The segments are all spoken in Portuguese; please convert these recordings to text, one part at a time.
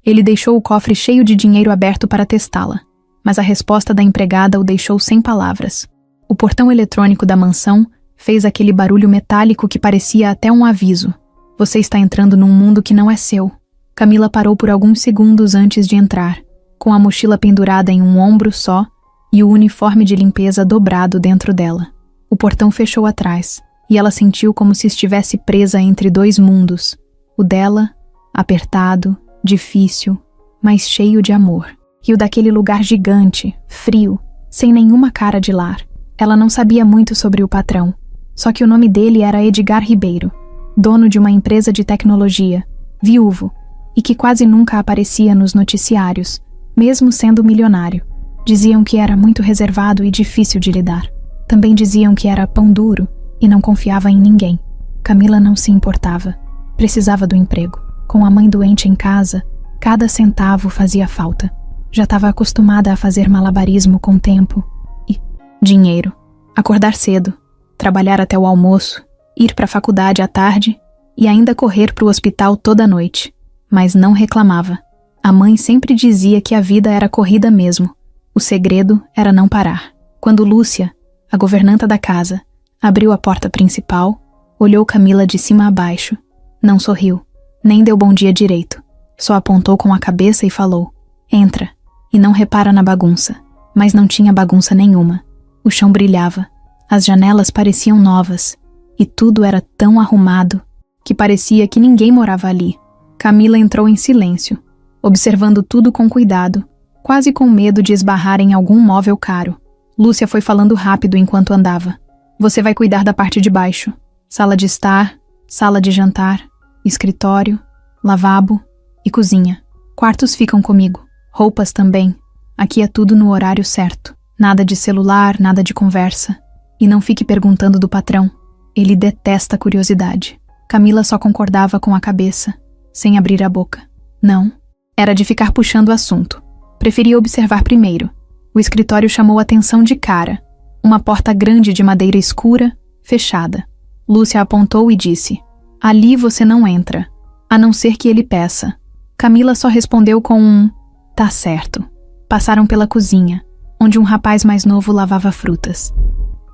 Ele deixou o cofre cheio de dinheiro aberto para testá-la, mas a resposta da empregada o deixou sem palavras. O portão eletrônico da mansão fez aquele barulho metálico que parecia até um aviso. Você está entrando num mundo que não é seu. Camila parou por alguns segundos antes de entrar, com a mochila pendurada em um ombro só e o uniforme de limpeza dobrado dentro dela. O portão fechou atrás, e ela sentiu como se estivesse presa entre dois mundos. O dela, apertado, difícil, mas cheio de amor. E o daquele lugar gigante, frio, sem nenhuma cara de lar. Ela não sabia muito sobre o patrão, só que o nome dele era Edgar Ribeiro, dono de uma empresa de tecnologia, viúvo, e que quase nunca aparecia nos noticiários, mesmo sendo milionário. Diziam que era muito reservado e difícil de lidar. Também diziam que era pão duro e não confiava em ninguém. Camila não se importava. Precisava do emprego. Com a mãe doente em casa, cada centavo fazia falta. Já estava acostumada a fazer malabarismo com tempo e dinheiro. Acordar cedo, trabalhar até o almoço, ir para a faculdade à tarde e ainda correr para o hospital toda noite. Mas não reclamava. A mãe sempre dizia que a vida era corrida mesmo. O segredo era não parar. Quando Lúcia, a governanta da casa, abriu a porta principal, olhou Camila de cima a baixo. Não sorriu, nem deu bom dia direito. Só apontou com a cabeça e falou: "Entra, e não repara na bagunça." Mas não tinha bagunça nenhuma. O chão brilhava, as janelas pareciam novas, e tudo era tão arrumado que parecia que ninguém morava ali. Camila entrou em silêncio, observando tudo com cuidado, quase com medo de esbarrar em algum móvel caro. Lúcia foi falando rápido enquanto andava. "Você vai cuidar da parte de baixo. Sala de estar, sala de jantar, escritório, lavabo e cozinha. Quartos ficam comigo. Roupas também. Aqui é tudo no horário certo. Nada de celular, nada de conversa. E não fique perguntando do patrão. Ele detesta a curiosidade." Camila só concordava com a cabeça, sem abrir a boca. Não, era de ficar puxando o assunto. Preferia observar primeiro. O escritório chamou atenção de cara. Uma porta grande de madeira escura, fechada. Lúcia apontou e disse: "Ali você não entra, a não ser que ele peça." Camila só respondeu com um "Tá certo." Passaram pela cozinha, onde um rapaz mais novo lavava frutas.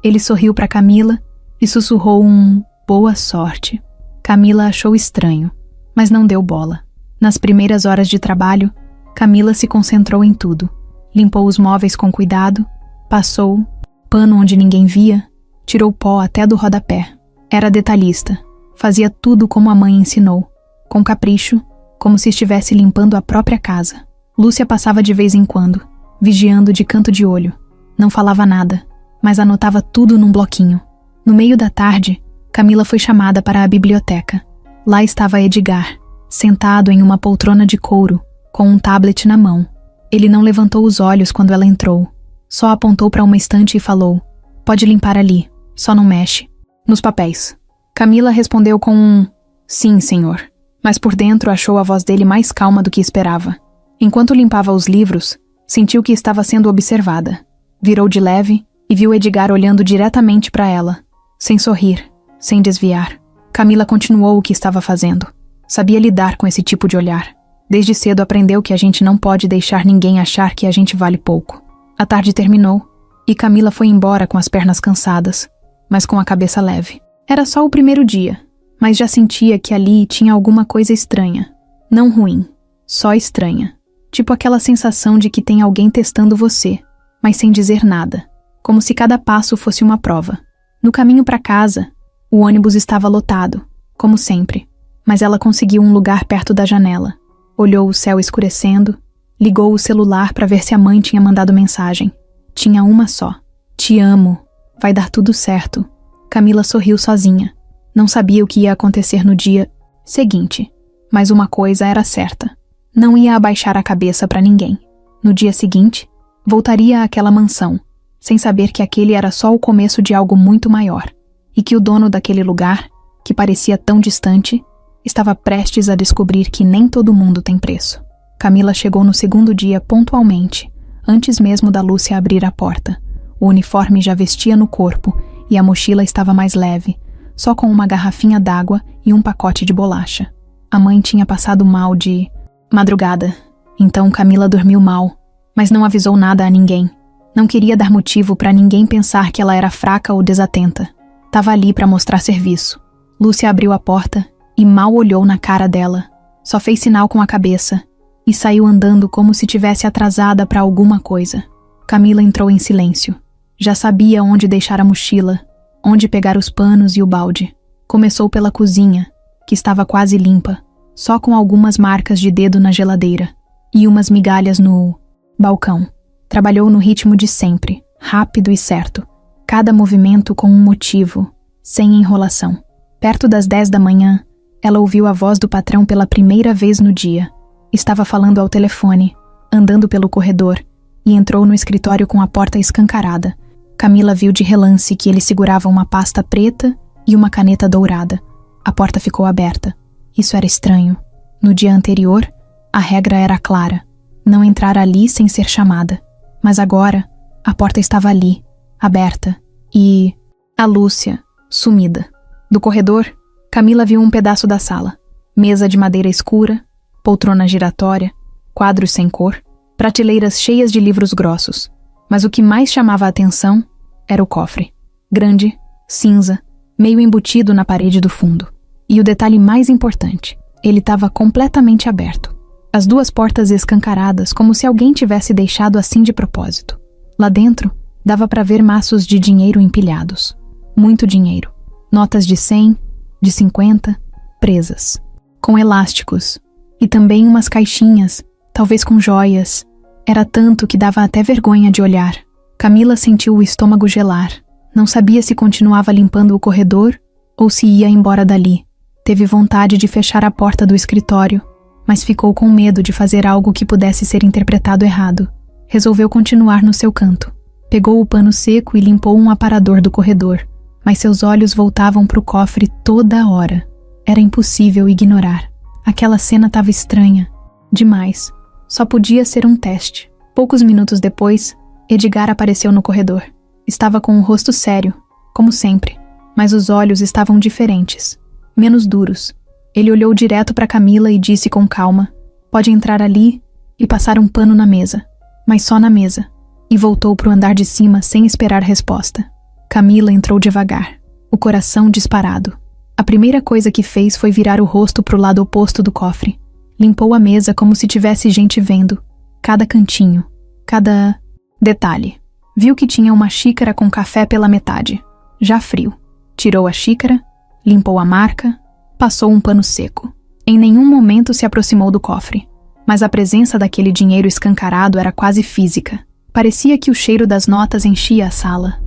Ele sorriu para Camila e sussurrou um "boa sorte." Camila achou estranho, mas não deu bola. Nas primeiras horas de trabalho, Camila se concentrou em tudo. Limpou os móveis com cuidado, passou pano onde ninguém via, tirou pó até do rodapé. Era detalhista, fazia tudo como a mãe ensinou, com capricho, como se estivesse limpando a própria casa. Lúcia passava de vez em quando, vigiando de canto de olho. Não falava nada, mas anotava tudo num bloquinho. No meio da tarde, Camila foi chamada para a biblioteca. Lá estava Edgar, sentado em uma poltrona de couro, com um tablet na mão. Ele não levantou os olhos quando ela entrou. Só apontou para uma estante e falou: "Pode limpar ali, só não mexe." "Nos papéis." Camila respondeu com um "Sim, senhor." Mas por dentro achou a voz dele mais calma do que esperava. Enquanto limpava os livros, sentiu que estava sendo observada. Virou de leve e viu Edgar olhando diretamente para ela, sem sorrir, sem desviar. Camila continuou o que estava fazendo. Sabia lidar com esse tipo de olhar. Desde cedo aprendeu que a gente não pode deixar ninguém achar que a gente vale pouco. A tarde terminou, e Camila foi embora com as pernas cansadas, mas com a cabeça leve. Era só o primeiro dia, mas já sentia que ali tinha alguma coisa estranha. Não ruim, só estranha. Tipo aquela sensação de que tem alguém testando você, mas sem dizer nada, como se cada passo fosse uma prova. No caminho para casa, o ônibus estava lotado, como sempre, mas ela conseguiu um lugar perto da janela. Olhou o céu escurecendo, ligou o celular para ver se a mãe tinha mandado mensagem. Tinha uma só: "Te amo, vai dar tudo certo." Camila sorriu sozinha. Não sabia o que ia acontecer no dia seguinte, mas uma coisa era certa: não ia abaixar a cabeça para ninguém. No dia seguinte, voltaria àquela mansão, sem saber que aquele era só o começo de algo muito maior, e que o dono daquele lugar, que parecia tão distante, estava prestes a descobrir que nem todo mundo tem preço. Camila chegou no segundo dia pontualmente, antes mesmo da Lúcia abrir a porta. O uniforme já vestia no corpo e a mochila estava mais leve, só com uma garrafinha d'água e um pacote de bolacha. A mãe tinha passado mal de Madrugada. Então Camila dormiu mal, mas não avisou nada a ninguém. Não queria dar motivo para ninguém pensar que ela era fraca ou desatenta. Tava ali para mostrar serviço. Lúcia abriu a porta e mal olhou na cara dela. Só fez sinal com a cabeça e saiu andando como se tivesse atrasada para alguma coisa. Camila entrou em silêncio. Já sabia onde deixar a mochila, onde pegar os panos e o balde. Começou pela cozinha, que estava quase limpa, só com algumas marcas de dedo na geladeira e umas migalhas no balcão. Trabalhou no ritmo de sempre, rápido e certo. Cada movimento com um motivo, sem enrolação. Perto das 10 da manhã, ela ouviu a voz do patrão pela primeira vez no dia. Estava falando ao telefone, andando pelo corredor, e entrou no escritório com a porta escancarada. Camila viu de relance que ele segurava uma pasta preta e uma caneta dourada. A porta ficou aberta. Isso era estranho. No dia anterior, a regra era clara: não entrar ali sem ser chamada. Mas agora, a porta estava ali, aberta, e a Lúcia, sumida. Do corredor, Camila viu um pedaço da sala. Mesa de madeira escura, poltrona giratória, quadros sem cor, prateleiras cheias de livros grossos. Mas o que mais chamava a atenção era o cofre. Grande, cinza, meio embutido na parede do fundo. E o detalhe mais importante, ele estava completamente aberto. As duas portas escancaradas, como se alguém tivesse deixado assim de propósito. Lá dentro, dava para ver maços de dinheiro empilhados. Muito dinheiro. Notas de 100, de 50, presas. Com elásticos. E também umas caixinhas, talvez com joias. Era tanto que dava até vergonha de olhar. Camila sentiu o estômago gelar. Não sabia se continuava limpando o corredor ou se ia embora dali. Teve vontade de fechar a porta do escritório, mas ficou com medo de fazer algo que pudesse ser interpretado errado. Resolveu continuar no seu canto. Pegou o pano seco e limpou um aparador do corredor, mas seus olhos voltavam para o cofre toda hora. Era impossível ignorar. Aquela cena estava estranha. Demais. Só podia ser um teste. Poucos minutos depois, Edgar apareceu no corredor. Estava com o rosto sério, como sempre, mas os olhos estavam diferentes, menos duros. Ele olhou direto para Camila e disse com calma: "Pode entrar ali e passar um pano na mesa, mas só na mesa." E voltou para o andar de cima sem esperar resposta. Camila entrou devagar, o coração disparado. A primeira coisa que fez foi virar o rosto para o lado oposto do cofre. Limpou a mesa como se tivesse gente vendo. Cada cantinho, cada detalhe. Viu que tinha uma xícara com café pela metade, já frio. Tirou a xícara, limpou a marca, passou um pano seco. Em nenhum momento se aproximou do cofre, mas a presença daquele dinheiro escancarado era quase física. Parecia que o cheiro das notas enchia a sala.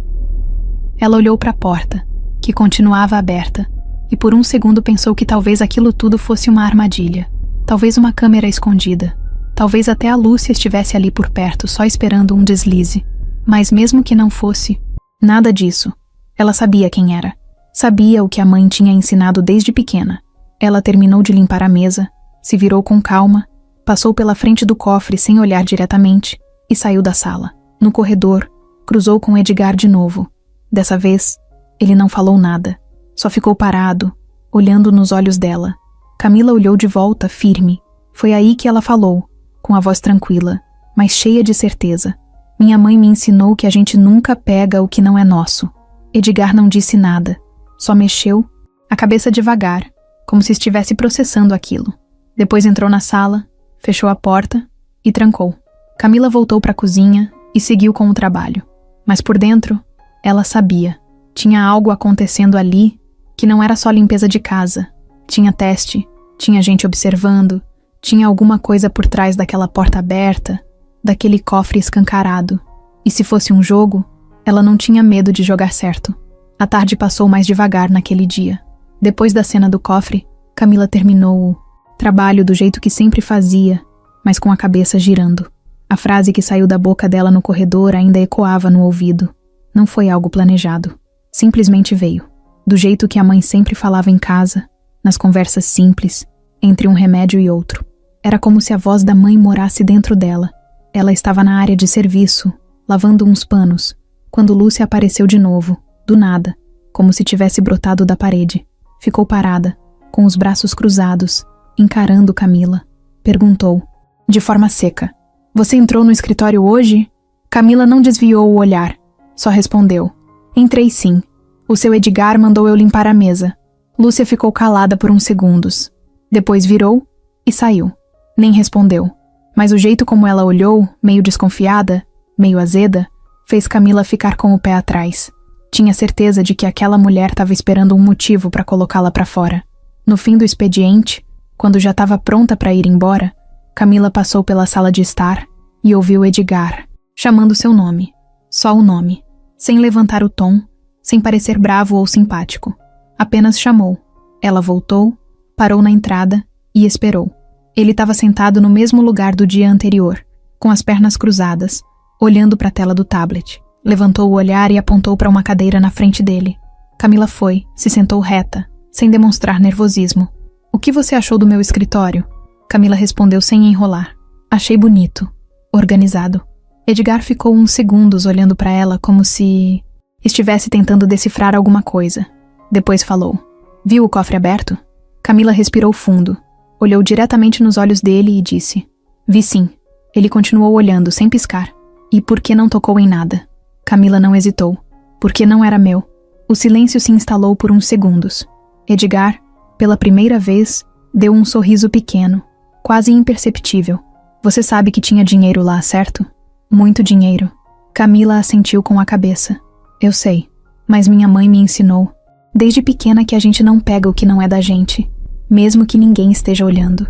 Ela olhou para a porta, que continuava aberta, e por um segundo pensou que talvez aquilo tudo fosse uma armadilha. Talvez uma câmera escondida. Talvez até a Lúcia estivesse ali por perto, só esperando um deslize. Mas mesmo que não fosse, nada disso. Ela sabia quem era. Sabia o que a mãe tinha ensinado desde pequena. Ela terminou de limpar a mesa, se virou com calma, passou pela frente do cofre sem olhar diretamente e saiu da sala. No corredor, cruzou com Edgar de novo. Dessa vez, ele não falou nada. Só ficou parado, olhando nos olhos dela. Camila olhou de volta, firme. Foi aí que ela falou, com a voz tranquila, mas cheia de certeza. "Minha mãe me ensinou que a gente nunca pega o que não é nosso." Edgar não disse nada. Só mexeu, a cabeça devagar, como se estivesse processando aquilo. Depois entrou na sala, fechou a porta e trancou. Camila voltou para a cozinha e seguiu com o trabalho. Mas por dentro, ela sabia. Tinha algo acontecendo ali que não era só limpeza de casa. Tinha teste, tinha gente observando, tinha alguma coisa por trás daquela porta aberta, daquele cofre escancarado. E se fosse um jogo, ela não tinha medo de jogar certo. A tarde passou mais devagar naquele dia. Depois da cena do cofre, Camila terminou o trabalho do jeito que sempre fazia, mas com a cabeça girando. A frase que saiu da boca dela no corredor ainda ecoava no ouvido. Não foi algo planejado. Simplesmente veio. Do jeito que a mãe sempre falava em casa, nas conversas simples, entre um remédio e outro. Era como se a voz da mãe morasse dentro dela. Ela estava na área de serviço, lavando uns panos, quando Lúcia apareceu de novo, do nada, como se tivesse brotado da parede. Ficou parada, com os braços cruzados, encarando Camila. Perguntou, de forma seca. Você entrou no escritório hoje? Camila não desviou o olhar. Só respondeu. Entrei sim. O seu Edgar mandou eu limpar a mesa. Lúcia ficou calada por uns segundos. Depois virou e saiu. Nem respondeu. Mas o jeito como ela olhou, meio desconfiada, meio azeda, fez Camila ficar com o pé atrás. Tinha certeza de que aquela mulher estava esperando um motivo para colocá-la para fora. No fim do expediente, quando já estava pronta para ir embora, Camila passou pela sala de estar e ouviu Edgar, chamando seu nome. Só o nome. Sem levantar o tom, sem parecer bravo ou simpático. Apenas chamou. Ela voltou, parou na entrada e esperou. Ele estava sentado no mesmo lugar do dia anterior, com as pernas cruzadas, olhando para a tela do tablet. Levantou o olhar e apontou para uma cadeira na frente dele. Camila foi, se sentou reta, sem demonstrar nervosismo. O que você achou do meu escritório? Camila respondeu sem enrolar. Achei bonito, organizado. Edgar ficou uns segundos olhando para ela como se estivesse tentando decifrar alguma coisa. Depois falou. Viu o cofre aberto? Camila respirou fundo, olhou diretamente nos olhos dele e disse. Vi sim. Ele continuou olhando, sem piscar. E por que não tocou em nada? Camila não hesitou. Porque não era meu. O silêncio se instalou por uns segundos. Edgar, pela primeira vez, deu um sorriso pequeno, quase imperceptível. Você sabe que tinha dinheiro lá, certo? Muito dinheiro. Camila assentiu com a cabeça. Eu sei, mas minha mãe me ensinou, desde pequena, que a gente não pega o que não é da gente, mesmo que ninguém esteja olhando.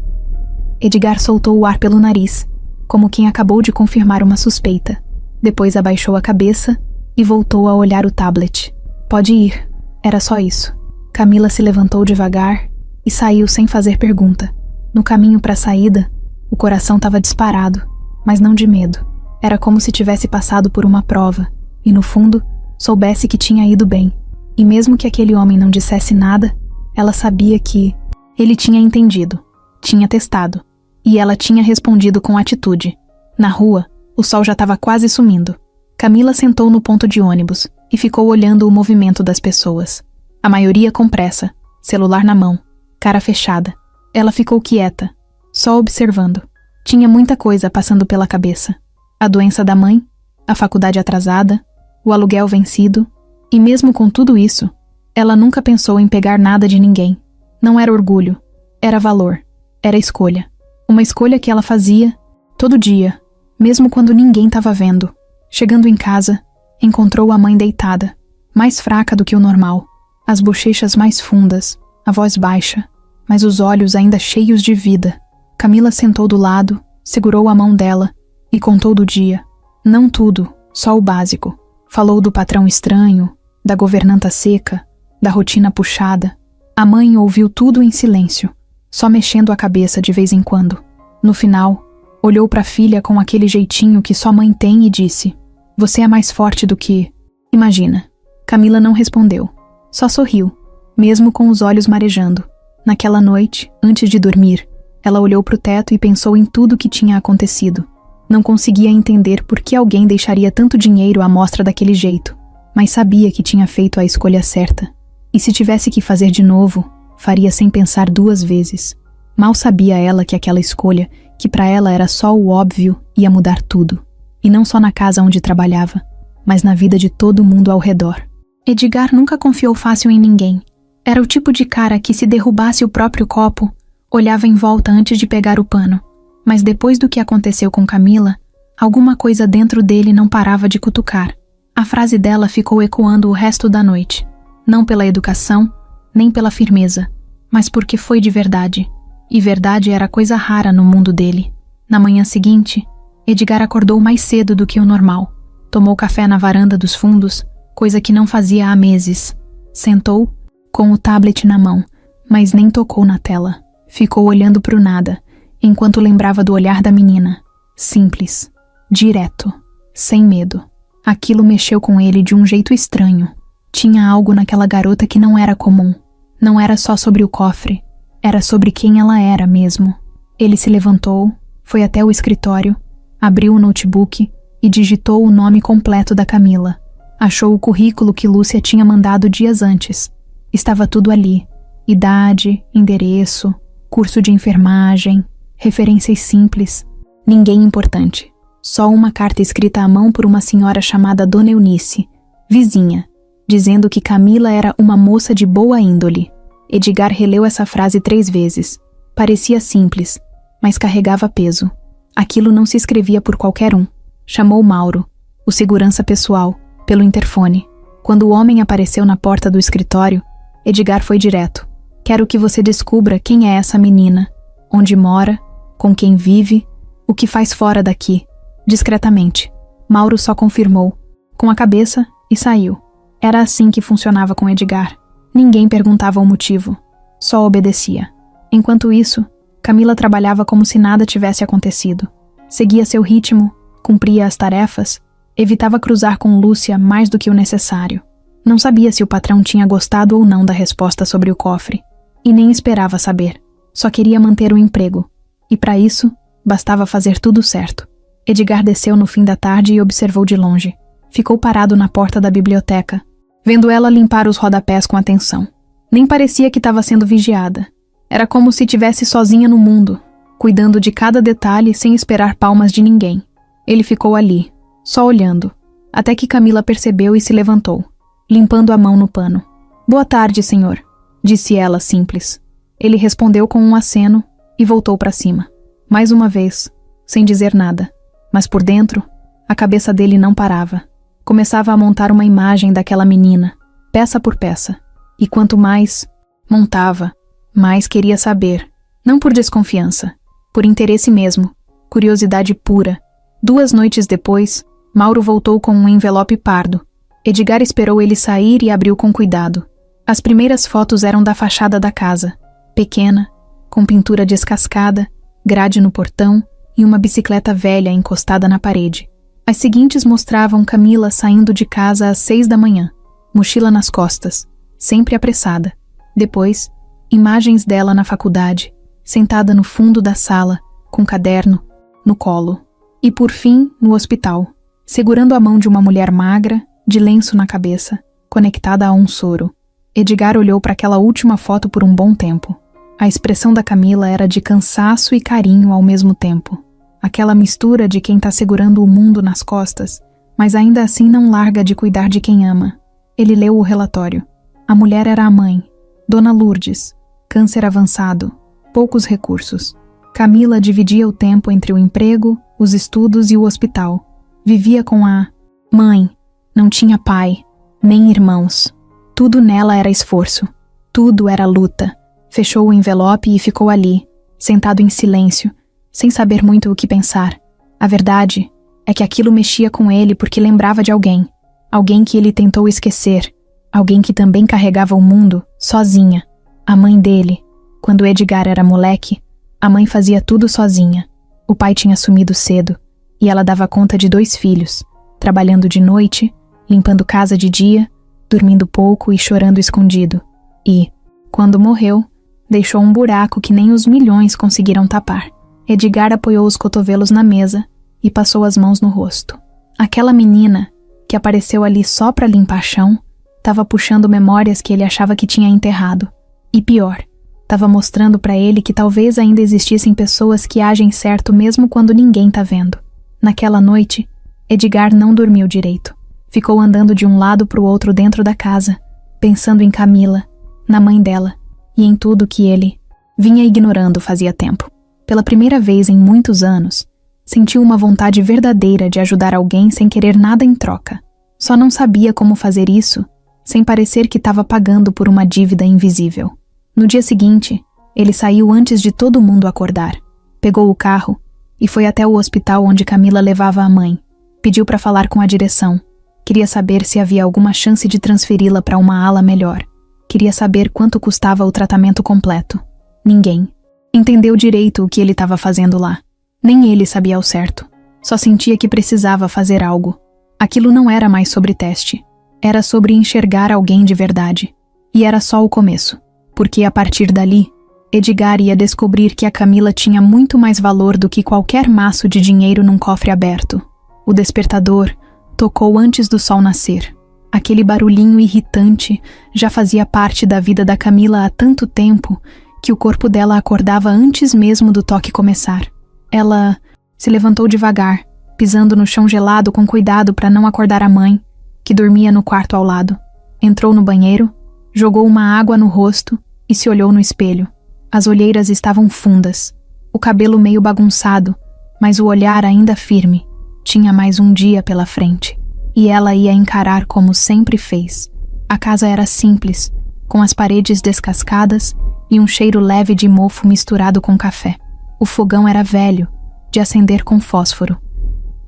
Edgar soltou o ar pelo nariz, como quem acabou de confirmar uma suspeita. Depois abaixou a cabeça e voltou a olhar o tablet. Pode ir. Era só isso. Camila se levantou devagar e saiu sem fazer pergunta. No caminho para a saída, o coração estava disparado, mas não de medo. Era como se tivesse passado por uma prova e, no fundo, soubesse que tinha ido bem. E mesmo que aquele homem não dissesse nada, ela sabia que ele tinha entendido, tinha testado, e ela tinha respondido com atitude. Na rua, o sol já estava quase sumindo. Camila sentou no ponto de ônibus e ficou olhando o movimento das pessoas. A maioria com pressa, celular na mão, cara fechada. Ela ficou quieta, só observando. Tinha muita coisa passando pela cabeça. A doença da mãe, a faculdade atrasada, o aluguel vencido, e mesmo com tudo isso, ela nunca pensou em pegar nada de ninguém. Não era orgulho, era valor, era escolha. Uma escolha que ela fazia todo dia, mesmo quando ninguém estava vendo. Chegando em casa, encontrou a mãe deitada, mais fraca do que o normal, as bochechas mais fundas, a voz baixa, mas os olhos ainda cheios de vida. Camila sentou do lado, segurou a mão dela e contou do dia. Não tudo, só o básico. Falou do patrão estranho, da governanta seca, da rotina puxada. A mãe ouviu tudo em silêncio, só mexendo a cabeça de vez em quando. No final, olhou para a filha com aquele jeitinho que só mãe tem e disse: Você é mais forte do que... Imagina. Camila não respondeu, só sorriu, mesmo com os olhos marejando. Naquela noite, antes de dormir, ela olhou para o teto e pensou em tudo que tinha acontecido. Não conseguia entender por que alguém deixaria tanto dinheiro à mostra daquele jeito, mas sabia que tinha feito a escolha certa. E se tivesse que fazer de novo, faria sem pensar duas vezes. Mal sabia ela que aquela escolha, que para ela era só o óbvio, ia mudar tudo. E não só na casa onde trabalhava, mas na vida de todo mundo ao redor. Edgar nunca confiou fácil em ninguém. Era o tipo de cara que, se derrubasse o próprio copo, olhava em volta antes de pegar o pano. Mas depois do que aconteceu com Camila, alguma coisa dentro dele não parava de cutucar. A frase dela ficou ecoando o resto da noite. Não pela educação, nem pela firmeza, mas porque foi de verdade. E verdade era coisa rara no mundo dele. Na manhã seguinte, Edgar acordou mais cedo do que o normal. Tomou café na varanda dos fundos, coisa que não fazia há meses. Sentou, com o tablet na mão, mas nem tocou na tela. Ficou olhando pro nada, enquanto lembrava do olhar da menina. Simples, direto, sem medo. Aquilo mexeu com ele de um jeito estranho. Tinha algo naquela garota que não era comum. Não era só sobre o cofre, era sobre quem ela era mesmo. Ele se levantou, foi até o escritório, abriu o notebook e digitou o nome completo da Camila. Achou o currículo que Lúcia tinha mandado dias antes. Estava tudo ali. Idade, endereço, curso de enfermagem. referências simples, ninguém importante. Só uma carta escrita à mão por uma senhora chamada Dona Eunice, vizinha, dizendo que Camila era uma moça de boa índole. Edgar releu essa frase 3 vezes. Parecia simples, mas carregava peso. Aquilo não se escrevia por qualquer um. Chamou Mauro, o segurança pessoal, pelo interfone. Quando o homem apareceu na porta do escritório, Edgar foi direto. Quero que você descubra quem é essa menina, onde mora, com quem vive, o que faz fora daqui. Discretamente. Mauro só confirmou, com a cabeça, e saiu. Era assim que funcionava com Edgar. Ninguém perguntava o motivo, só obedecia. Enquanto isso, Camila trabalhava como se nada tivesse acontecido. Seguia seu ritmo, cumpria as tarefas, evitava cruzar com Lúcia mais do que o necessário. Não sabia se o patrão tinha gostado ou não da resposta sobre o cofre, e nem esperava saber. Só queria manter o emprego, e para isso, bastava fazer tudo certo. Edgar desceu no fim da tarde e observou de longe. Ficou parado na porta da biblioteca, vendo ela limpar os rodapés com atenção. Nem parecia que estava sendo vigiada. Era como se estivesse sozinha no mundo, cuidando de cada detalhe sem esperar palmas de ninguém. Ele ficou ali, só olhando, até que Camila percebeu e se levantou, limpando a mão no pano. Boa tarde, senhor, disse ela simples. Ele respondeu com um aceno e voltou para cima. Mais uma vez, sem dizer nada. Mas por dentro, a cabeça dele não parava. Começava a montar uma imagem daquela menina, peça por peça. E quanto mais montava, mais queria saber. Não por desconfiança, por interesse mesmo, curiosidade pura. 2 noites depois, Mauro voltou com um envelope pardo. Edgar esperou ele sair e abriu com cuidado. As primeiras fotos eram da fachada da casa, pequena, com pintura descascada, grade no portão e uma bicicleta velha encostada na parede. As seguintes mostravam Camila saindo de casa às 6 da manhã, mochila nas costas, sempre apressada. Depois, imagens dela na faculdade, sentada no fundo da sala, com caderno, no colo. E por fim, no hospital, segurando a mão de uma mulher magra, de lenço na cabeça, conectada a um soro. Edgar olhou para aquela última foto por um bom tempo. A expressão da Camila era de cansaço e carinho ao mesmo tempo. Aquela mistura de quem está segurando o mundo nas costas, mas ainda assim não larga de cuidar de quem ama. Ele leu o relatório. A mulher era a mãe, Dona Lourdes, câncer avançado, poucos recursos. Camila dividia o tempo entre o emprego, os estudos e o hospital. Vivia com a mãe, não tinha pai, nem irmãos. Tudo nela era esforço, tudo era luta. Fechou o envelope e ficou ali, sentado em silêncio, sem saber muito o que pensar. A verdade é que aquilo mexia com ele porque lembrava de alguém. Alguém que ele tentou esquecer. Alguém que também carregava o mundo, sozinha. A mãe dele. Quando Edgar era moleque, a mãe fazia tudo sozinha. O pai tinha sumido cedo, e ela dava conta de 2 filhos, trabalhando de noite, limpando casa de dia, dormindo pouco e chorando escondido. E, quando morreu, deixou um buraco que nem os milhões conseguiram tapar. Edgar apoiou os cotovelos na mesa e passou as mãos no rosto. Aquela menina, que apareceu ali só para limpar chão, estava puxando memórias que ele achava que tinha enterrado. E pior, estava mostrando para ele que talvez ainda existissem pessoas que agem certo mesmo quando ninguém tá vendo. Naquela noite, Edgar não dormiu direito. Ficou andando de um lado para o outro dentro da casa, pensando em Camila, na mãe dela, e em tudo que ele vinha ignorando fazia tempo. Pela primeira vez em muitos anos, sentiu uma vontade verdadeira de ajudar alguém sem querer nada em troca. Só não sabia como fazer isso, sem parecer que estava pagando por uma dívida invisível. No dia seguinte, ele saiu antes de todo mundo acordar. Pegou o carro e foi até o hospital onde Camila levava a mãe. Pediu para falar com a direção. Queria saber se havia alguma chance de transferi-la para uma ala melhor. Queria saber quanto custava o tratamento completo. Ninguém entendeu direito o que ele estava fazendo lá. Nem ele sabia ao certo. Só sentia que precisava fazer algo. Aquilo não era mais sobre teste. Era sobre enxergar alguém de verdade. E era só o começo. Porque a partir dali, Edgar ia descobrir que a Camila tinha muito mais valor do que qualquer maço de dinheiro num cofre aberto. O despertador tocou antes do sol nascer. Aquele barulhinho irritante já fazia parte da vida da Camila há tanto tempo que o corpo dela acordava antes mesmo do toque começar. Ela se levantou devagar, pisando no chão gelado com cuidado para não acordar a mãe, que dormia no quarto ao lado. Entrou no banheiro, jogou uma água no rosto e se olhou no espelho. As olheiras estavam fundas, o cabelo meio bagunçado, mas o olhar ainda firme. Tinha mais um dia pela frente, e ela ia encarar como sempre fez. A casa era simples, com as paredes descascadas e um cheiro leve de mofo misturado com café. O fogão era velho, de acender com fósforo.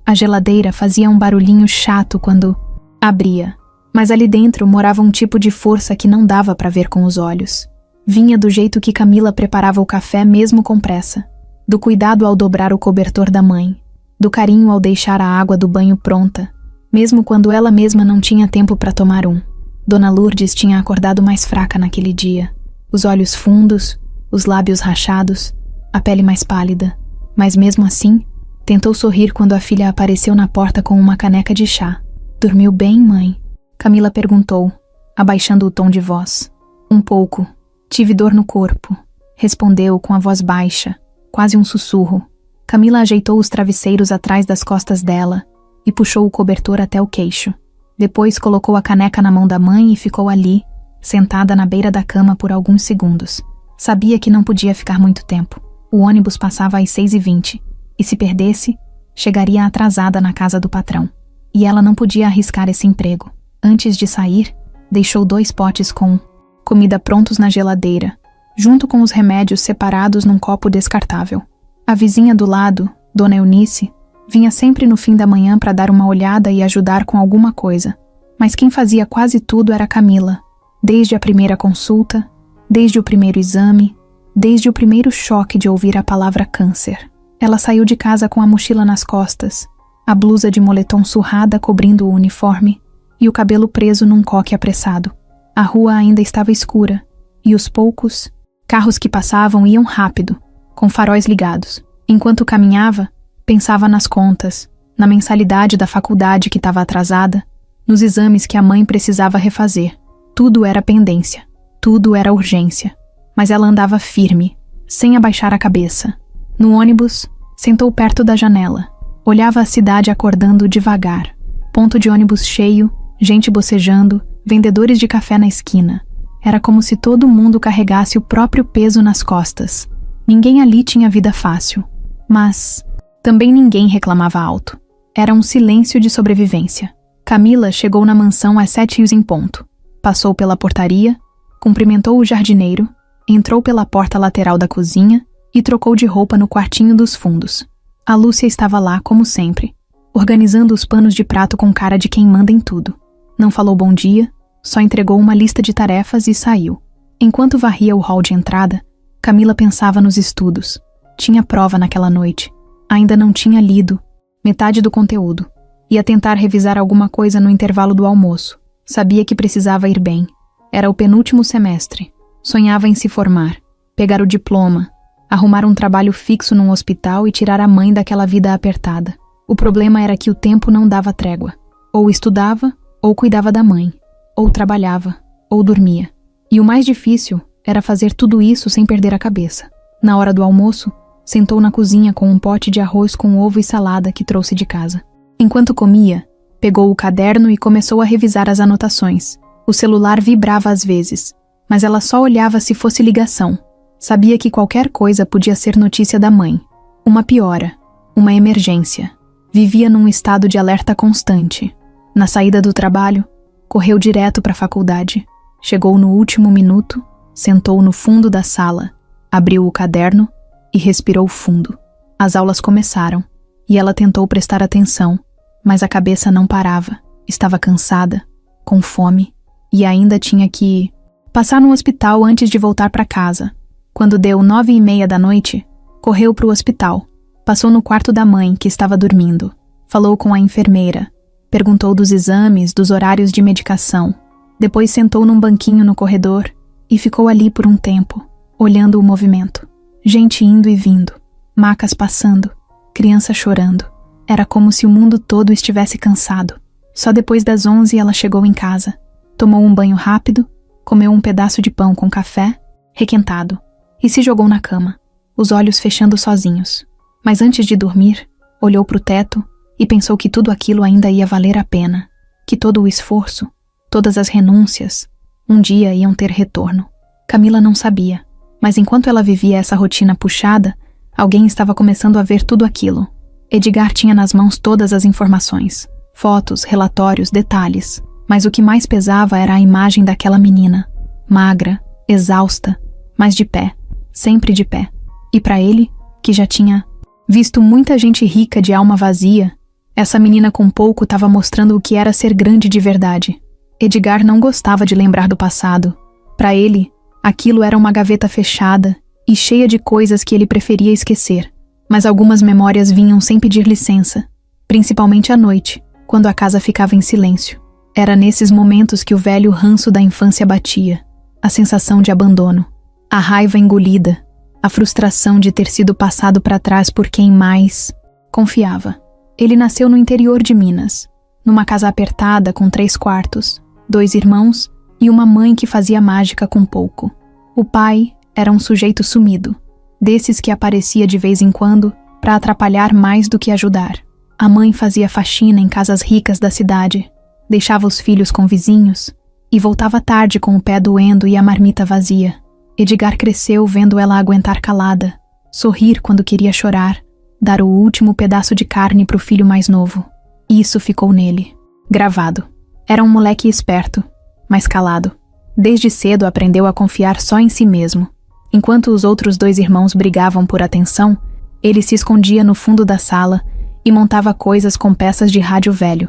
A geladeira fazia um barulhinho chato quando abria, mas ali dentro morava um tipo de força que não dava para ver com os olhos. Vinha do jeito que Camila preparava o café mesmo com pressa, do cuidado ao dobrar o cobertor da mãe, do carinho ao deixar a água do banho pronta, mesmo quando ela mesma não tinha tempo para tomar um. Dona Lourdes tinha acordado mais fraca naquele dia, os olhos fundos, os lábios rachados, a pele mais pálida, mas mesmo assim, tentou sorrir quando a filha apareceu na porta com uma caneca de chá. "Dormiu bem, mãe?" Camila perguntou, abaixando o tom de voz. "Um pouco. Tive dor no corpo", respondeu com a voz baixa, quase um sussurro. Camila ajeitou os travesseiros atrás das costas dela e puxou o cobertor até o queixo. Depois colocou a caneca na mão da mãe e ficou ali, sentada na beira da cama por alguns segundos. Sabia que não podia ficar muito tempo. O ônibus passava às 6h20, e se perdesse, chegaria atrasada na casa do patrão. E ela não podia arriscar esse emprego. Antes de sair, deixou 2 potes com comida prontos na geladeira, junto com os remédios separados num copo descartável. A vizinha do lado, Dona Eunice, vinha sempre no fim da manhã para dar uma olhada e ajudar com alguma coisa. Mas quem fazia quase tudo era Camila. Desde a primeira consulta, desde o primeiro exame, desde o primeiro choque de ouvir a palavra câncer. Ela saiu de casa com a mochila nas costas, a blusa de moletom surrada cobrindo o uniforme e o cabelo preso num coque apressado. A rua ainda estava escura e os poucos carros que passavam iam rápido, com faróis ligados. Enquanto caminhava, pensava nas contas, na mensalidade da faculdade que estava atrasada, nos exames que a mãe precisava refazer. Tudo era pendência, tudo era urgência. Mas ela andava firme, sem abaixar a cabeça. No ônibus, sentou perto da janela. Olhava a cidade acordando devagar. Ponto de ônibus cheio, gente bocejando, vendedores de café na esquina. Era como se todo mundo carregasse o próprio peso nas costas. Ninguém ali tinha vida fácil. Mas também ninguém reclamava alto. Era um silêncio de sobrevivência. Camila chegou na mansão às 7h em ponto. Passou pela portaria, cumprimentou o jardineiro, entrou pela porta lateral da cozinha e trocou de roupa no quartinho dos fundos. A Lúcia estava lá, como sempre, organizando os panos de prato com cara de quem manda em tudo. Não falou bom dia, só entregou uma lista de tarefas e saiu. Enquanto varria o hall de entrada, Camila pensava nos estudos. Tinha prova naquela noite. Ainda não tinha lido metade do conteúdo. Ia tentar revisar alguma coisa no intervalo do almoço. Sabia que precisava ir bem. Era o penúltimo semestre. Sonhava em se formar, pegar o diploma, arrumar um trabalho fixo num hospital e tirar a mãe daquela vida apertada. O problema era que o tempo não dava trégua. Ou estudava, ou cuidava da mãe, ou trabalhava, ou dormia. E o mais difícil era fazer tudo isso sem perder a cabeça. Na hora do almoço, sentou na cozinha com um pote de arroz com ovo e salada que trouxe de casa. Enquanto comia, pegou o caderno e começou a revisar as anotações. O celular vibrava às vezes, mas ela só olhava se fosse ligação. Sabia que qualquer coisa podia ser notícia da mãe. Uma piora, uma emergência. Vivia num estado de alerta constante. Na saída do trabalho, correu direto para a faculdade. Chegou no último minuto, sentou no fundo da sala, abriu o caderno e respirou fundo. As aulas começaram, e ela tentou prestar atenção, mas a cabeça não parava. Estava cansada, com fome, e ainda tinha que passar no hospital antes de voltar para casa. Quando deu 9h30 da noite, correu para o hospital. Passou no quarto da mãe, que estava dormindo. Falou com a enfermeira. Perguntou dos exames, dos horários de medicação. Depois sentou num banquinho no corredor e ficou ali por um tempo, olhando o movimento. Gente indo e vindo, macas passando, criança chorando. Era como se o mundo todo estivesse cansado. Só depois das 11 ela chegou em casa. Tomou um banho rápido, comeu um pedaço de pão com café, requentado, e se jogou na cama, os olhos fechando sozinhos. Mas antes de dormir, olhou para o teto e pensou que tudo aquilo ainda ia valer a pena, que todo o esforço, todas as renúncias, um dia iam ter retorno. Camila não sabia, mas enquanto ela vivia essa rotina puxada, alguém estava começando a ver tudo aquilo. Edgar tinha nas mãos todas as informações, fotos, relatórios, detalhes, mas o que mais pesava era a imagem daquela menina, magra, exausta, mas de pé, sempre de pé. E para ele, que já tinha visto muita gente rica de alma vazia, essa menina com pouco estava mostrando o que era ser grande de verdade. Edgar não gostava de lembrar do passado. Para ele, aquilo era uma gaveta fechada e cheia de coisas que ele preferia esquecer. Mas algumas memórias vinham sem pedir licença, principalmente à noite, quando a casa ficava em silêncio. Era nesses momentos que o velho ranço da infância batia, a sensação de abandono, a raiva engolida, a frustração de ter sido passado para trás por quem mais confiava. Ele nasceu no interior de Minas, numa casa apertada com 3 quartos, 2 irmãos e uma mãe que fazia mágica com pouco. O pai era um sujeito sumido, desses que aparecia de vez em quando para atrapalhar mais do que ajudar. A mãe fazia faxina em casas ricas da cidade, deixava os filhos com vizinhos e voltava tarde com o pé doendo e a marmita vazia. Edgar cresceu vendo ela aguentar calada, sorrir quando queria chorar, dar o último pedaço de carne para o filho mais novo. Isso ficou nele, gravado. Era um moleque esperto, mas calado. Desde cedo aprendeu a confiar só em si mesmo. Enquanto os outros 2 irmãos brigavam por atenção, ele se escondia no fundo da sala e montava coisas com peças de rádio velho.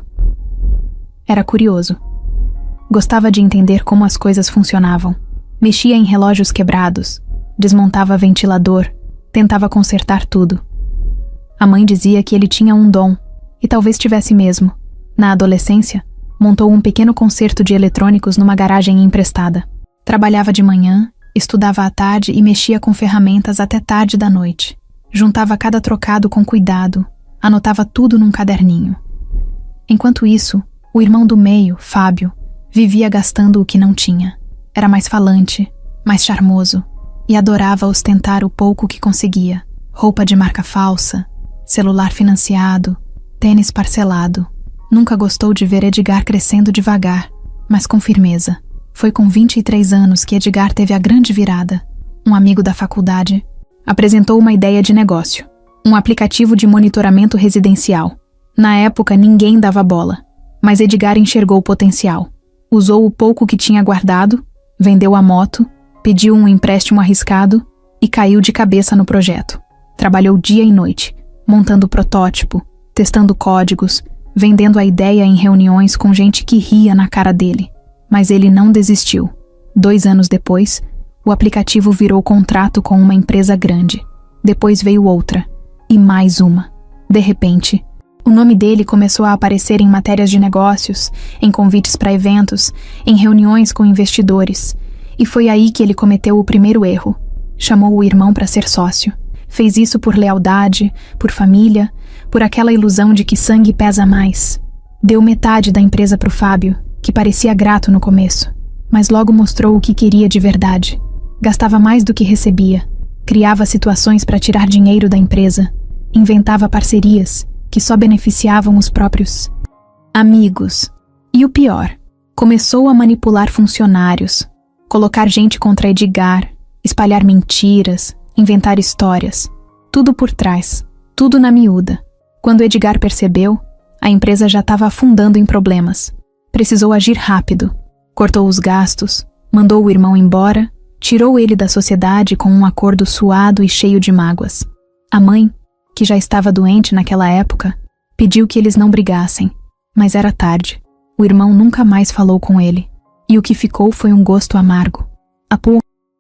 Era curioso. Gostava de entender como as coisas funcionavam. Mexia em relógios quebrados, desmontava ventilador, tentava consertar tudo. A mãe dizia que ele tinha um dom, e talvez tivesse mesmo. Na adolescência, montou um pequeno concerto de eletrônicos numa garagem emprestada. Trabalhava de manhã, estudava à tarde e mexia com ferramentas até tarde da noite. Juntava cada trocado com cuidado, anotava tudo num caderninho. Enquanto isso, o irmão do meio, Fábio, vivia gastando o que não tinha. Era mais falante, mais charmoso, e adorava ostentar o pouco que conseguia. Roupa de marca falsa, celular financiado, tênis parcelado. Nunca gostou de ver Edgar crescendo devagar, mas com firmeza. Foi com 23 anos que Edgar teve a grande virada. Um amigo da faculdade apresentou uma ideia de negócio, um aplicativo de monitoramento residencial. Na época, ninguém dava bola, mas Edgar enxergou o potencial. Usou o pouco que tinha guardado, vendeu a moto, pediu um empréstimo arriscado e caiu de cabeça no projeto. Trabalhou dia e noite, montando protótipo, testando códigos, vendendo a ideia em reuniões com gente que ria na cara dele. Mas ele não desistiu. 2 anos depois, o aplicativo virou contrato com uma empresa grande. Depois veio outra, e mais uma. De repente, o nome dele começou a aparecer em matérias de negócios, em convites para eventos, em reuniões com investidores. E foi aí que ele cometeu o primeiro erro. Chamou o irmão para ser sócio. Fez isso por lealdade, por família, por aquela ilusão de que sangue pesa mais. Deu metade da empresa para o Fábio, que parecia grato no começo, mas logo mostrou o que queria de verdade. Gastava mais do que recebia, criava situações para tirar dinheiro da empresa, inventava parcerias que só beneficiavam os próprios amigos. E o pior, começou a manipular funcionários, colocar gente contra Edgar, espalhar mentiras, inventar histórias. Tudo por trás, tudo na miúda. Quando Edgar percebeu, a empresa já estava afundando em problemas. Precisou agir rápido. Cortou os gastos, mandou o irmão embora, tirou ele da sociedade com um acordo suado e cheio de mágoas. A mãe, que já estava doente naquela época, pediu que eles não brigassem, mas era tarde. O irmão nunca mais falou com ele, e o que ficou foi um gosto amargo. A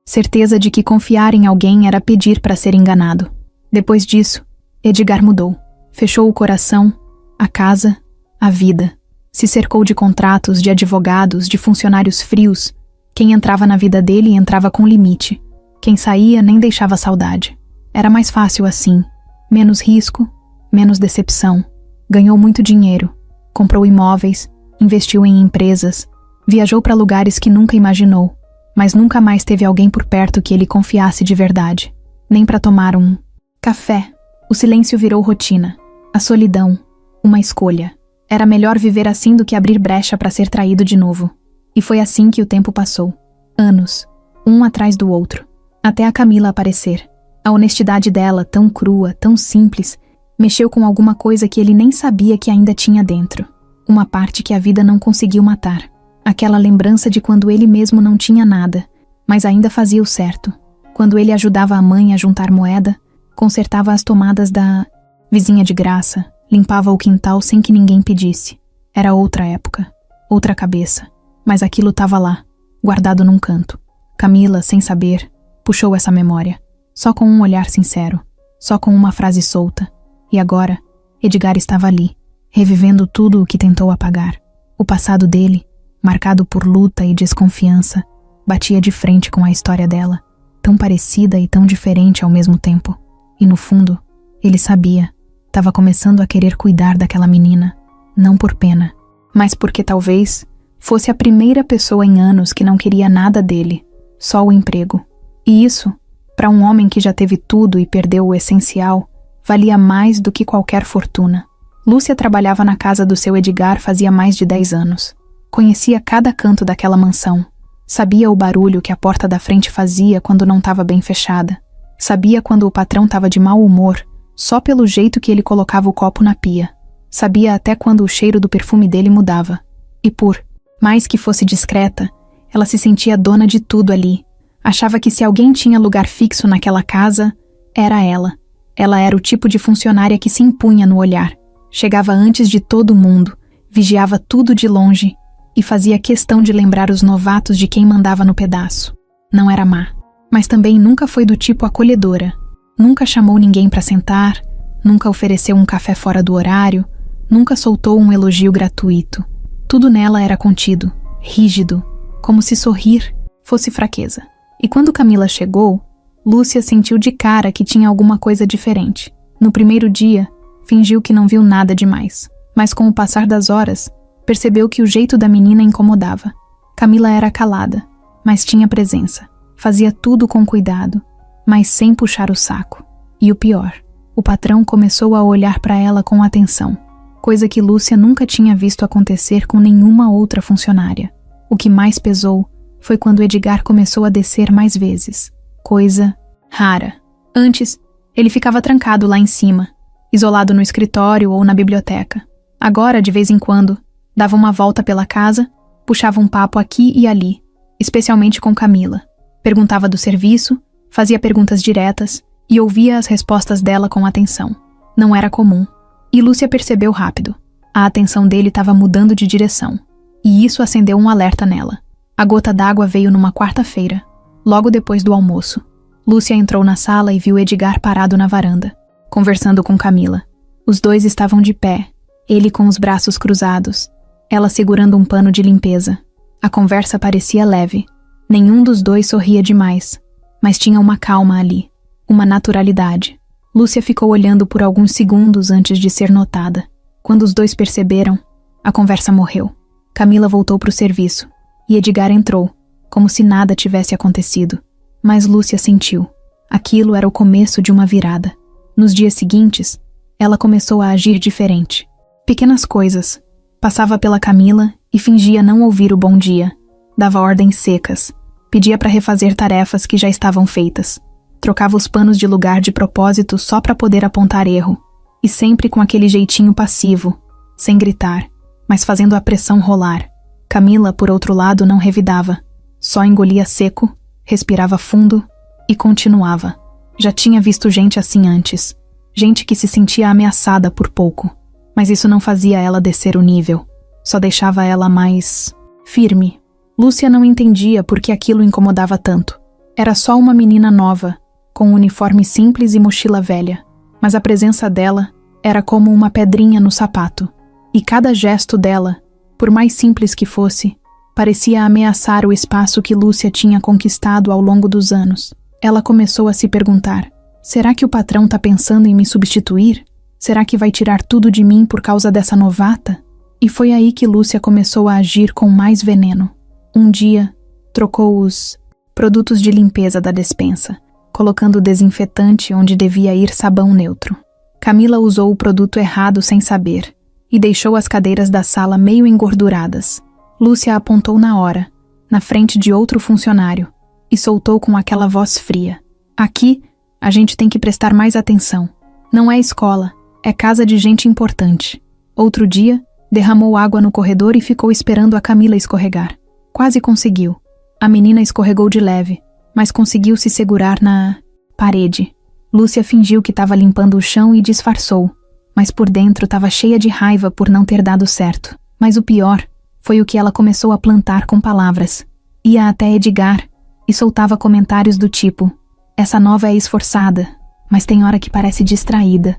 certeza de que confiar em alguém era pedir para ser enganado. Depois disso, Edgar mudou. Fechou o coração, a casa, a vida. Se cercou de contratos, de advogados, de funcionários frios. Quem entrava na vida dele entrava com limite. Quem saía nem deixava saudade. Era mais fácil assim. Menos risco, menos decepção. Ganhou muito dinheiro. Comprou imóveis, investiu em empresas, viajou para lugares que nunca imaginou. mas nunca mais teve alguém por perto que ele confiasse de verdade. Nem para tomar um café. O silêncio virou rotina. A solidão, uma escolha. Era melhor viver assim do que abrir brecha para ser traído de novo. E foi assim que o tempo passou. Anos, um atrás do outro, até a Camila aparecer. A honestidade dela, tão crua, tão simples, mexeu com alguma coisa que ele nem sabia que ainda tinha dentro. Uma parte que a vida não conseguiu matar. Aquela lembrança de quando ele mesmo não tinha nada, mas ainda fazia o certo. Quando ele ajudava a mãe a juntar moeda, consertava as tomadas da vizinha de graça, limpava o quintal sem que ninguém pedisse. Era outra época, outra cabeça, mas aquilo estava lá, guardado num canto. Camila, sem saber, puxou essa memória, só com um olhar sincero, só com uma frase solta. E agora, Edgar estava ali, revivendo tudo o que tentou apagar. O passado dele, marcado por luta e desconfiança, batia de frente com a história dela, tão parecida e tão diferente ao mesmo tempo. E no fundo, ele sabia, estava começando a querer cuidar daquela menina, não por pena, mas porque talvez fosse a primeira pessoa em anos que não queria nada dele, só o emprego. E isso, para um homem que já teve tudo e perdeu o essencial, valia mais do que qualquer fortuna. Lúcia trabalhava na casa do seu Edgar fazia mais de 10 anos. Conhecia cada canto daquela mansão. Sabia o barulho que a porta da frente fazia quando não estava bem fechada. Sabia quando o patrão estava de mau humor, só pelo jeito que ele colocava o copo na pia. Sabia até quando o cheiro do perfume dele mudava. E por mais que fosse discreta, ela se sentia dona de tudo ali. Achava que se alguém tinha lugar fixo naquela casa, era ela. Ela era o tipo de funcionária que se impunha no olhar. Chegava antes de todo mundo, vigiava tudo de longe e fazia questão de lembrar os novatos de quem mandava no pedaço. Não era má, mas também nunca foi do tipo acolhedora. Nunca chamou ninguém para sentar, nunca ofereceu um café fora do horário, nunca soltou um elogio gratuito. Tudo nela era contido, rígido, como se sorrir fosse fraqueza. E quando Camila chegou, Lúcia sentiu de cara que tinha alguma coisa diferente. No primeiro dia, fingiu que não viu nada demais, mas com o passar das horas, percebeu que o jeito da menina incomodava. Camila era calada, mas tinha presença. Fazia tudo com cuidado, mas sem puxar o saco. E o pior, o patrão começou a olhar para ela com atenção, coisa que Lúcia nunca tinha visto acontecer com nenhuma outra funcionária. O que mais pesou foi quando Edgar começou a descer mais vezes. Coisa rara. Antes, ele ficava trancado lá em cima, isolado no escritório ou na biblioteca. Agora, de vez em quando, dava uma volta pela casa, puxava um papo aqui e ali, especialmente com Camila. Perguntava do serviço, fazia perguntas diretas e ouvia as respostas dela com atenção. Não era comum. E Lúcia percebeu rápido. A atenção dele estava mudando de direção. E isso acendeu um alerta nela. A gota d'água veio numa quarta-feira, logo depois do almoço. Lúcia entrou na sala e viu Edgar parado na varanda, conversando com Camila. Os dois estavam de pé, ele com os braços cruzados, ela segurando um pano de limpeza. A conversa parecia leve. Nenhum dos dois sorria demais, mas tinha uma calma ali, uma naturalidade. Lúcia ficou olhando por alguns segundos antes de ser notada. Quando os dois perceberam, a conversa morreu. Camila voltou para o serviço, e Edgar entrou, como se nada tivesse acontecido. Mas Lúcia sentiu. Aquilo era o começo de uma virada. Nos dias seguintes, ela começou a agir diferente. Pequenas coisas. Passava pela Camila e fingia não ouvir o bom dia. Dava ordens secas. Pedia para refazer tarefas que já estavam feitas. Trocava os panos de lugar de propósito só para poder apontar erro. E sempre com aquele jeitinho passivo, sem gritar, mas fazendo a pressão rolar. Camila, por outro lado, não revidava. Só engolia seco, respirava fundo e continuava. Já tinha visto gente assim antes. Gente que se sentia ameaçada por pouco. Mas isso não fazia ela descer o nível. Só deixava ela mais firme. Lúcia não entendia por que aquilo incomodava tanto. Era só uma menina nova, com um uniforme simples e mochila velha. Mas a presença dela era como uma pedrinha no sapato. E cada gesto dela, por mais simples que fosse, parecia ameaçar o espaço que Lúcia tinha conquistado ao longo dos anos. Ela começou a se perguntar: será que o patrão tá pensando em me substituir? Será que vai tirar tudo de mim por causa dessa novata? E foi aí que Lúcia começou a agir com mais veneno. Um dia, trocou os produtos de limpeza da despensa, colocando desinfetante onde devia ir sabão neutro. Camila usou o produto errado sem saber e deixou as cadeiras da sala meio engorduradas. Lúcia apontou na hora, na frente de outro funcionário, e soltou com aquela voz fria: "Aqui, a gente tem que prestar mais atenção. Não é escola, é casa de gente importante." Outro dia, derramou água no corredor e ficou esperando a Camila escorregar. Quase conseguiu. A menina escorregou de leve, mas conseguiu se segurar na parede. Lúcia fingiu que estava limpando o chão e disfarçou, mas por dentro estava cheia de raiva por não ter dado certo. Mas o pior foi o que ela começou a plantar com palavras. Ia até Edgar e soltava comentários do tipo: "Essa nova é esforçada, mas tem hora que parece distraída.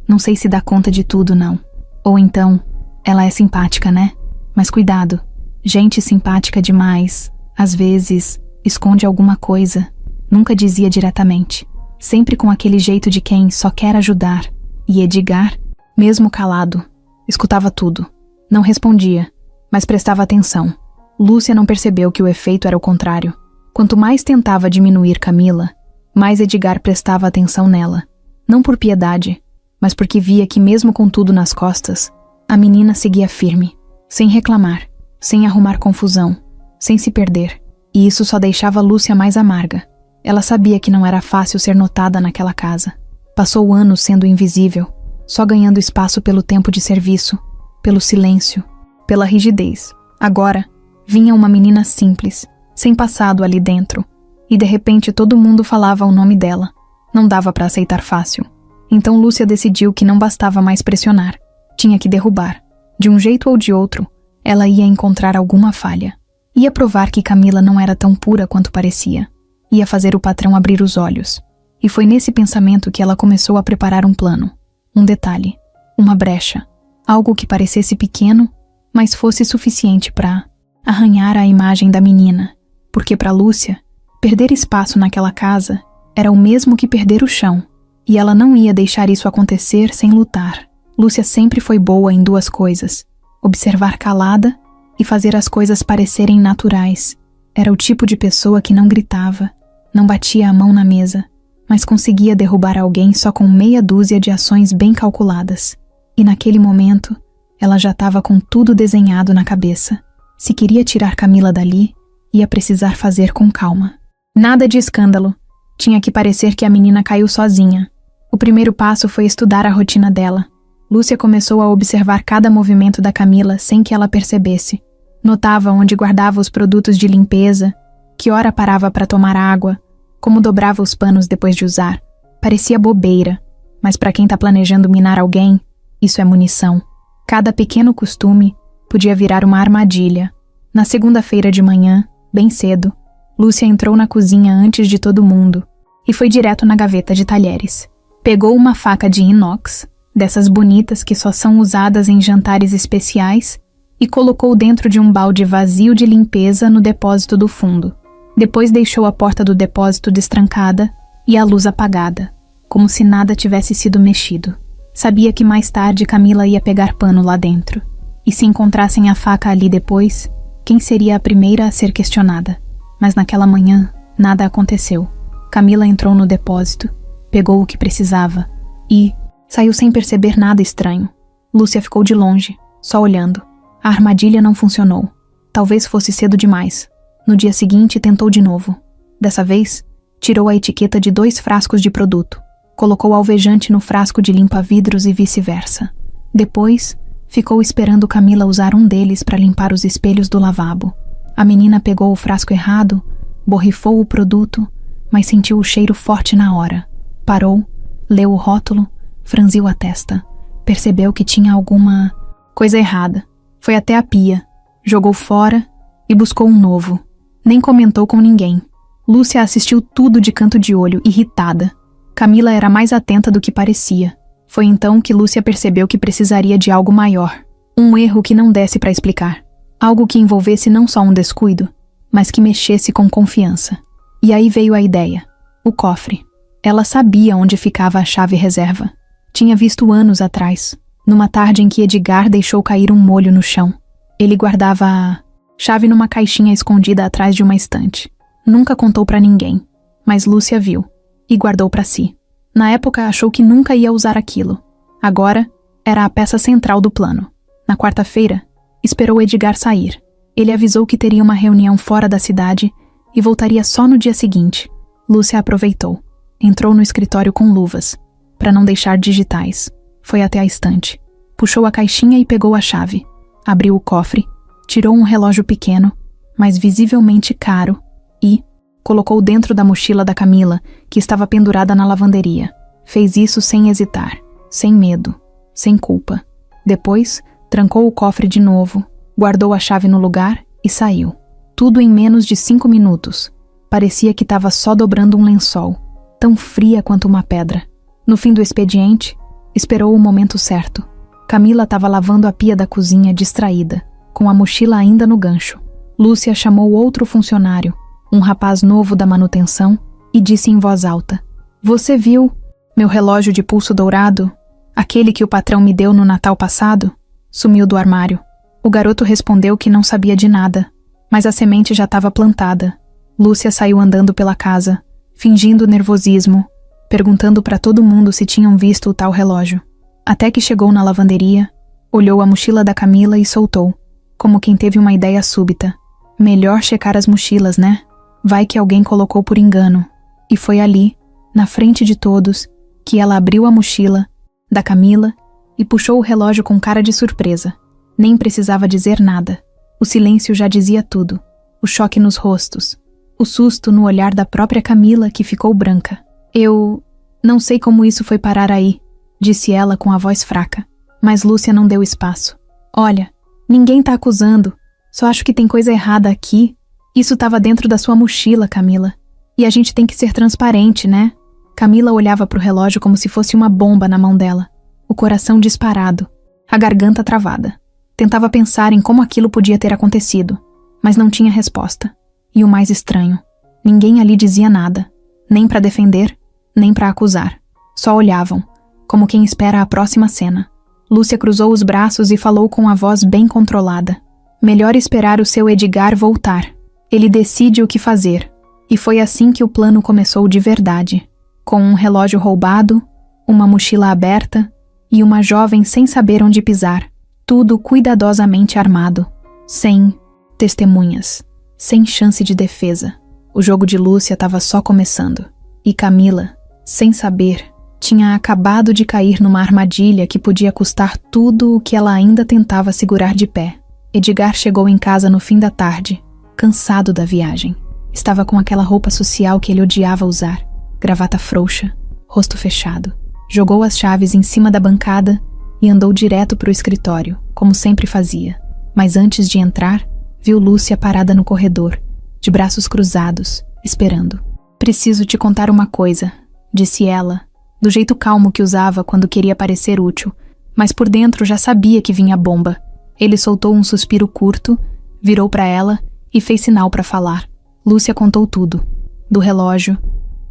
Não sei se dá conta de tudo, não. Ou então, ela é simpática, né? Mas cuidado, gente simpática demais, às vezes, esconde alguma coisa." Nunca dizia diretamente, sempre com aquele jeito de quem só quer ajudar. E Edgar, mesmo calado, escutava tudo. Não respondia, mas prestava atenção. Lúcia não percebeu que o efeito era o contrário. Quanto mais tentava diminuir Camila, mais Edgar prestava atenção nela. Não por piedade, mas porque via que mesmo com tudo nas costas, a menina seguia firme, sem reclamar, sem arrumar confusão, sem se perder. E isso só deixava Lúcia mais amarga. Ela sabia que não era fácil ser notada naquela casa. Passou anos sendo invisível, só ganhando espaço pelo tempo de serviço, pelo silêncio, pela rigidez. Agora, vinha uma menina simples, sem passado ali dentro, e de repente todo mundo falava o nome dela. Não dava para aceitar fácil. Então Lúcia decidiu que não bastava mais pressionar. Tinha que derrubar. De um jeito ou de outro, ela ia encontrar alguma falha. Ia provar que Camila não era tão pura quanto parecia. Ia fazer o patrão abrir os olhos. E foi nesse pensamento que ela começou a preparar um plano. Um detalhe. Uma brecha. Algo que parecesse pequeno, mas fosse suficiente para arranhar a imagem da menina. Porque para Lúcia, perder espaço naquela casa era o mesmo que perder o chão. E ela não ia deixar isso acontecer sem lutar. Lúcia sempre foi boa em duas coisas: observar calada e fazer as coisas parecerem naturais. Era o tipo de pessoa que não gritava, não batia a mão na mesa, mas conseguia derrubar alguém só com meia dúzia de ações bem calculadas. E naquele momento, ela já estava com tudo desenhado na cabeça. Se queria tirar Camila dali, ia precisar fazer com calma. Nada de escândalo. Tinha que parecer que a menina caiu sozinha. O primeiro passo foi estudar a rotina dela. Lúcia começou a observar cada movimento da Camila sem que ela percebesse. Notava onde guardava os produtos de limpeza, que hora parava para tomar água, como dobrava os panos depois de usar. Parecia bobeira, mas para quem está planejando minar alguém, isso é munição. Cada pequeno costume podia virar uma armadilha. Na segunda-feira de manhã, bem cedo, Lúcia entrou na cozinha antes de todo mundo e foi direto na gaveta de talheres. Pegou uma faca de inox, dessas bonitas que só são usadas em jantares especiais, e colocou dentro de um balde vazio de limpeza no depósito do fundo. Depois deixou a porta do depósito destrancada e a luz apagada, como se nada tivesse sido mexido. Sabia que mais tarde Camila ia pegar pano lá dentro, e se encontrassem a faca ali depois, quem seria a primeira a ser questionada? Mas naquela manhã, nada aconteceu. Camila entrou no depósito, pegou o que precisava e saiu sem perceber nada estranho. Lúcia ficou de longe, só olhando. A armadilha não funcionou. Talvez fosse cedo demais. No dia seguinte, tentou de novo. Dessa vez, tirou a etiqueta de 2 frascos de produto. Colocou alvejante no frasco de limpa-vidros e vice-versa. Depois, ficou esperando Camila usar um deles para limpar os espelhos do lavabo. A menina pegou o frasco errado, borrifou o produto, mas sentiu o cheiro forte na hora. Parou, leu o rótulo, franziu a testa. Percebeu que tinha alguma coisa errada. Foi até a pia, jogou fora e buscou um novo. Nem comentou com ninguém. Lúcia assistiu tudo de canto de olho, irritada. Camila era mais atenta do que parecia. Foi então que Lúcia percebeu que precisaria de algo maior. Um erro que não desse para explicar. Algo que envolvesse não só um descuido, mas que mexesse com confiança. E aí veio a ideia. O cofre. Ela sabia onde ficava a chave reserva. Tinha visto anos atrás, numa tarde em que Edgar deixou cair um molho no chão. Ele guardava a chave numa caixinha escondida atrás de uma estante. Nunca contou pra ninguém, mas Lúcia viu e guardou pra si. Na época achou que nunca ia usar aquilo. Agora era a peça central do plano. Na quarta-feira, esperou Edgar sair. Ele avisou que teria uma reunião fora da cidade e voltaria só no dia seguinte. Lúcia aproveitou. Entrou no escritório com luvas, para não deixar digitais. Foi até a estante. Puxou a caixinha e pegou a chave. Abriu o cofre, tirou um relógio pequeno, mas visivelmente caro, e colocou dentro da mochila da Camila, que estava pendurada na lavanderia. Fez isso sem hesitar, sem medo, sem culpa. Depois, trancou o cofre de novo, guardou a chave no lugar e saiu. Tudo em menos de 5 minutos. Parecia que estava só dobrando um lençol, tão fria quanto uma pedra. No fim do expediente, esperou o momento certo. Camila estava lavando a pia da cozinha distraída, com a mochila ainda no gancho. Lúcia chamou outro funcionário, um rapaz novo da manutenção, e disse em voz alta: "Você viu meu relógio de pulso dourado? Aquele que o patrão me deu no Natal passado?" Sumiu do armário. O garoto respondeu que não sabia de nada, mas a semente já estava plantada. Lúcia saiu andando pela casa, fingindo nervosismo, perguntando para todo mundo se tinham visto o tal relógio. Até que chegou na lavanderia, olhou a mochila da Camila e soltou, como quem teve uma ideia súbita. Melhor checar as mochilas, né? Vai que alguém colocou por engano. E foi ali, na frente de todos, que ela abriu a mochila da Camila e puxou o relógio com cara de surpresa. Nem precisava dizer nada. O silêncio já dizia tudo. O choque nos rostos. O susto no olhar da própria Camila, que ficou branca. "Eu não sei como isso foi parar aí", disse ela com a voz fraca. Mas Lúcia não deu espaço. "Olha, ninguém tá acusando. Só acho que tem coisa errada aqui. Isso estava dentro da sua mochila, Camila. E a gente tem que ser transparente, né?" Camila olhava pro relógio como se fosse uma bomba na mão dela. O coração disparado. A garganta travada. Tentava pensar em como aquilo podia ter acontecido, mas não tinha resposta. E o mais estranho, ninguém ali dizia nada, nem para defender, nem para acusar. Só olhavam, como quem espera a próxima cena. Lúcia cruzou os braços e falou com a voz bem controlada. "Melhor esperar o seu Edgar voltar. Ele decide o que fazer." E foi assim que o plano começou de verdade. Com um relógio roubado, uma mochila aberta e uma jovem sem saber onde pisar. Tudo cuidadosamente armado. Sem testemunhas. Sem chance de defesa. O jogo de Lúcia estava só começando. E Camila, sem saber, tinha acabado de cair numa armadilha que podia custar tudo o que ela ainda tentava segurar de pé. Edgar chegou em casa no fim da tarde, cansado da viagem. Estava com aquela roupa social que ele odiava usar, gravata frouxa, rosto fechado. Jogou as chaves em cima da bancada e andou direto para o escritório, como sempre fazia. Mas antes de entrar, viu Lúcia parada no corredor, de braços cruzados, esperando. "Preciso te contar uma coisa", disse ela, do jeito calmo que usava quando queria parecer útil, mas por dentro já sabia que vinha bomba. Ele soltou um suspiro curto, virou para ela e fez sinal para falar. Lúcia contou tudo. Do relógio,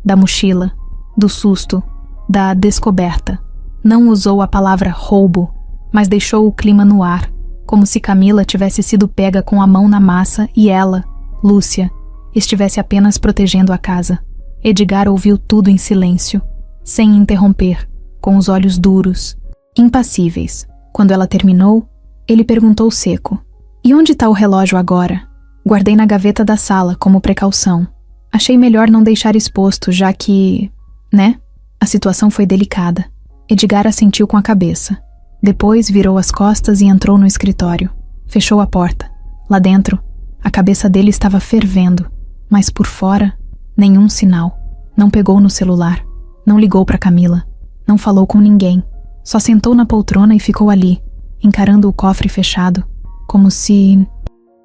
da mochila, do susto, da descoberta. Não usou a palavra roubo, mas deixou o clima no ar, como se Camila tivesse sido pega com a mão na massa e ela, Lúcia, estivesse apenas protegendo a casa. Edgar ouviu tudo em silêncio, sem interromper, com os olhos duros, impassíveis. Quando ela terminou, ele perguntou seco: "E onde está o relógio agora?" "Guardei na gaveta da sala, como precaução. Achei melhor não deixar exposto, já que... né?" A situação foi delicada. Edgar assentiu com a cabeça. Depois virou as costas e entrou no escritório. Fechou a porta. Lá dentro, a cabeça dele estava fervendo, mas por fora, nenhum sinal. Não pegou no celular. Não ligou para Camila. Não falou com ninguém. Só sentou na poltrona e ficou ali, encarando o cofre fechado, como se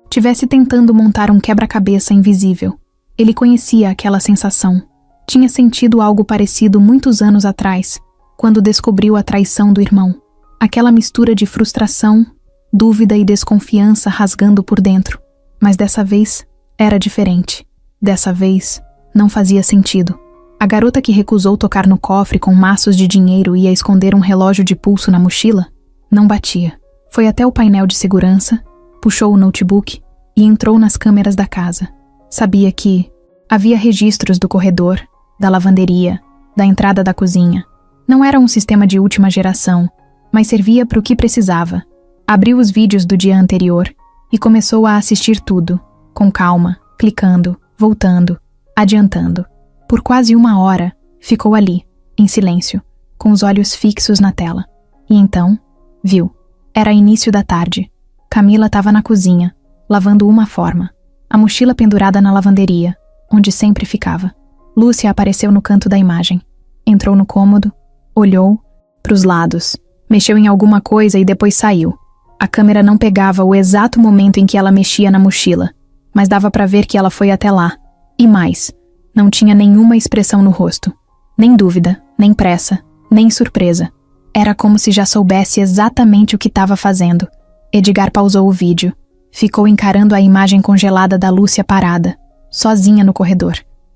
tivesse tentando montar um quebra-cabeça invisível. Ele conhecia aquela sensação. Tinha sentido algo parecido muitos anos atrás, quando descobriu a traição do irmão. Aquela mistura de frustração, dúvida e desconfiança rasgando por dentro. Mas dessa vez, era diferente. Dessa vez, não fazia sentido. A garota que recusou tocar no cofre com maços de dinheiro e ia esconder um relógio de pulso na mochila, não batia. Foi até o painel de segurança, puxou o notebook e entrou nas câmeras da casa. Sabia que, Havia registros do corredor, da lavanderia, da entrada da cozinha. Não era um sistema de última geração, mas servia para o que precisava. Abriu os vídeos do dia anterior e começou a assistir tudo, com calma, clicando, voltando, adiantando. Por quase 1 hora, ficou ali, em silêncio, com os olhos fixos na tela. E então, viu. Era início da tarde. Camila estava na cozinha, lavando uma forma, a mochila pendurada na lavanderia, onde sempre ficava. Lúcia apareceu no canto da imagem. Entrou no cômodo, olhou para os lados, mexeu em alguma coisa e depois saiu. A câmera não pegava o exato momento em que ela mexia na mochila, mas dava para ver que ela foi até lá. E mais, não tinha nenhuma expressão no rosto. Nem dúvida, nem pressa, nem surpresa. Era como se já soubesse exatamente o que estava fazendo. Edgar pausou o vídeo. Ficou encarando a imagem congelada da Lúcia parada, sozinha no corredor.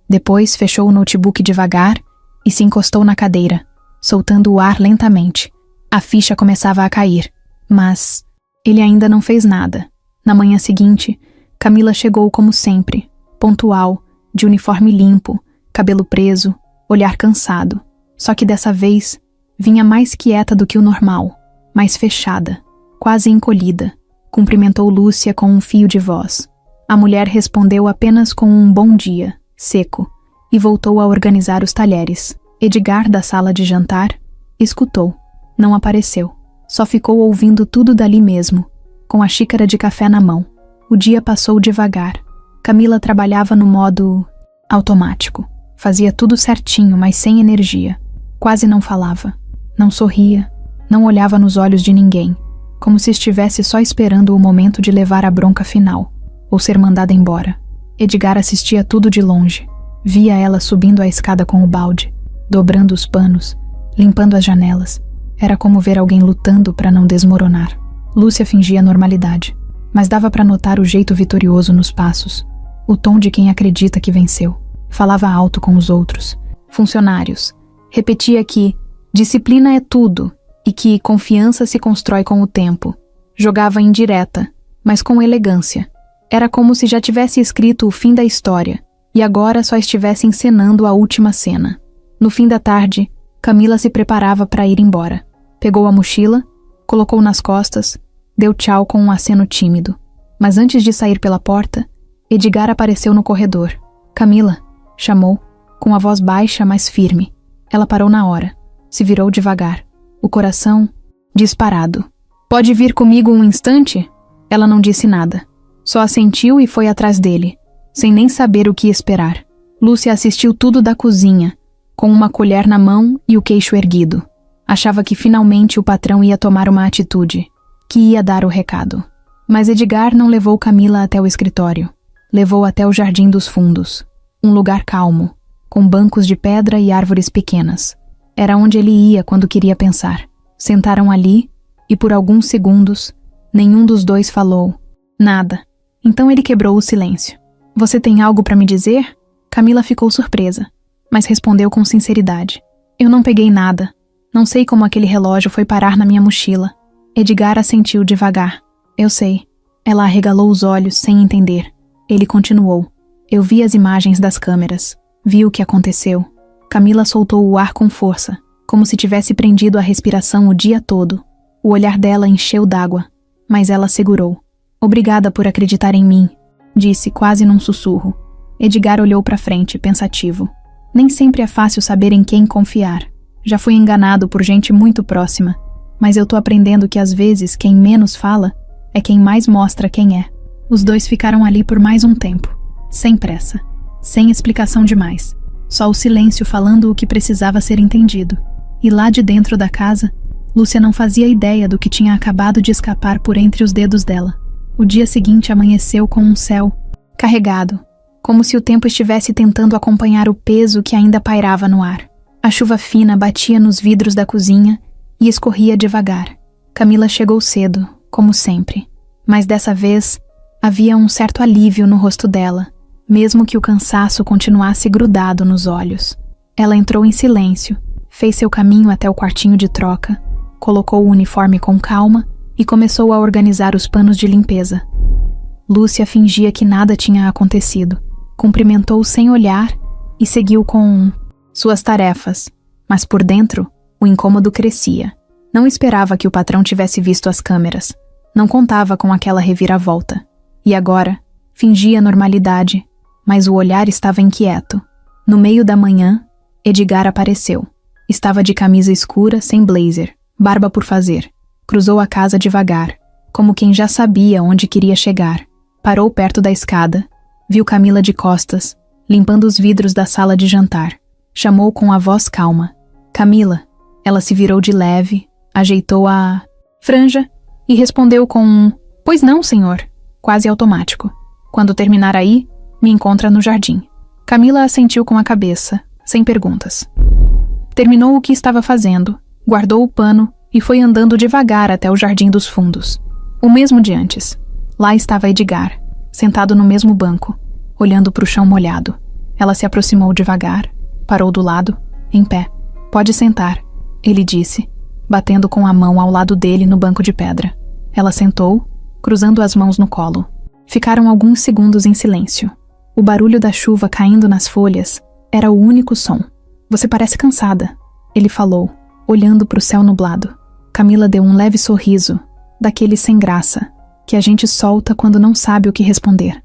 Depois fechou o notebook devagar e se encostou na cadeira, soltando o ar lentamente. A ficha começava a cair, mas ele ainda não fez nada. Na manhã seguinte, Camila chegou como sempre, pontual, de uniforme limpo, cabelo preso, olhar cansado. Só que dessa vez, vinha mais quieta do que o normal, mais fechada, quase encolhida. Cumprimentou Lúcia com um fio de voz. A mulher respondeu apenas com um bom dia, seco, e voltou a organizar os talheres. Edgar, da sala de jantar, escutou. Não apareceu. Só ficou ouvindo tudo dali mesmo, com a xícara de café na mão. O dia passou devagar. Camila trabalhava no modo automático. Fazia tudo certinho, mas sem energia. Quase não falava. Não sorria. Não olhava nos olhos de ninguém. Como se estivesse só esperando o momento de levar a bronca final, ou ser mandada embora. Edgar assistia tudo de longe. Via ela subindo a escada com o balde, dobrando os panos, limpando as janelas. Era como ver alguém lutando para não desmoronar. Lúcia fingia normalidade, mas dava para notar o jeito vitorioso nos passos, o tom de quem acredita que venceu. Falava alto com os outros, funcionários. Repetia que disciplina é tudo e que confiança se constrói com o tempo. Jogava indireta, mas com elegância. Era como se já tivesse escrito o fim da história e agora só estivesse encenando a última cena. No fim da tarde, Camila se preparava para ir embora. Pegou a mochila, colocou nas costas, deu tchau com um aceno tímido. Mas antes de sair pela porta, Edgar apareceu no corredor. Camila, chamou, com a voz baixa, mas firme. Ela parou na hora, se virou devagar, o coração disparado. Pode vir comigo um instante? Ela não disse nada. Só assentiu e foi atrás dele, sem nem saber o que esperar. Lúcia assistiu tudo da cozinha, com uma colher na mão e o queixo erguido. Achava que finalmente o patrão ia tomar uma atitude, que ia dar o recado. Mas Edgar não levou Camila até o escritório. Levou até o Jardim dos Fundos, um lugar calmo, com bancos de pedra e árvores pequenas. Era onde ele ia quando queria pensar. Sentaram ali e por alguns segundos, nenhum dos dois falou. Nada. Então ele quebrou o silêncio. Você tem algo para me dizer? Camila ficou surpresa, mas respondeu com sinceridade. Eu não peguei nada. Não sei como aquele relógio foi parar na minha mochila. Edgar assentiu devagar. Eu sei. Ela arregalou os olhos sem entender. Ele continuou. Eu vi as imagens das câmeras. Vi o que aconteceu. Camila soltou o ar com força, como se tivesse prendido a respiração o dia todo. O olhar dela encheu d'água, mas ela segurou. Obrigada por acreditar em mim, disse quase num sussurro. Edgar olhou para frente, pensativo. Nem sempre é fácil saber em quem confiar. Já fui enganado por gente muito próxima, mas eu tô aprendendo que às vezes quem menos fala é quem mais mostra quem é. Os dois ficaram ali por mais um tempo, sem pressa, sem explicação demais. Só o silêncio falando o que precisava ser entendido. E lá de dentro da casa, Lúcia não fazia ideia do que tinha acabado de escapar por entre os dedos dela. O dia seguinte amanheceu com um céu carregado, como se o tempo estivesse tentando acompanhar o peso que ainda pairava no ar. A chuva fina batia nos vidros da cozinha e escorria devagar. Camila chegou cedo, como sempre, mas dessa vez havia um certo alívio no rosto dela, mesmo que o cansaço continuasse grudado nos olhos. Ela entrou em silêncio, fez seu caminho até o quartinho de troca, colocou o uniforme com calma e começou a organizar os panos de limpeza. Lúcia fingia que nada tinha acontecido, cumprimentou sem olhar e seguiu com suas tarefas, mas por dentro o incômodo crescia. Não esperava que o patrão tivesse visto as câmeras. Não contava com aquela reviravolta. E agora, fingia normalidade, mas o olhar estava inquieto. No meio da manhã, Edgar apareceu. Estava de camisa escura, sem blazer, barba por fazer. Cruzou a casa devagar, como quem já sabia onde queria chegar. Parou perto da escada, viu Camila de costas, limpando os vidros da sala de jantar. Chamou com a voz calma. Camila. Ela se virou de leve, ajeitou a franja e respondeu com um "Pois não, senhor", quase automático. Quando terminar aí, me encontra no jardim. Camila assentiu com a cabeça, sem perguntas. Terminou o que estava fazendo, guardou o pano e foi andando devagar até o jardim dos fundos. O mesmo de antes. Lá estava Edgar, sentado no mesmo banco, olhando para o chão molhado. Ela se aproximou devagar, parou do lado, em pé. "Pode sentar", ele disse, batendo com a mão ao lado dele no banco de pedra. Ela sentou, cruzando as mãos no colo. Ficaram alguns segundos em silêncio. O barulho da chuva caindo nas folhas era o único som. "Você parece cansada", ele falou, olhando para o céu nublado. Camila deu um leve sorriso, daquele sem graça, que a gente solta quando não sabe o que responder.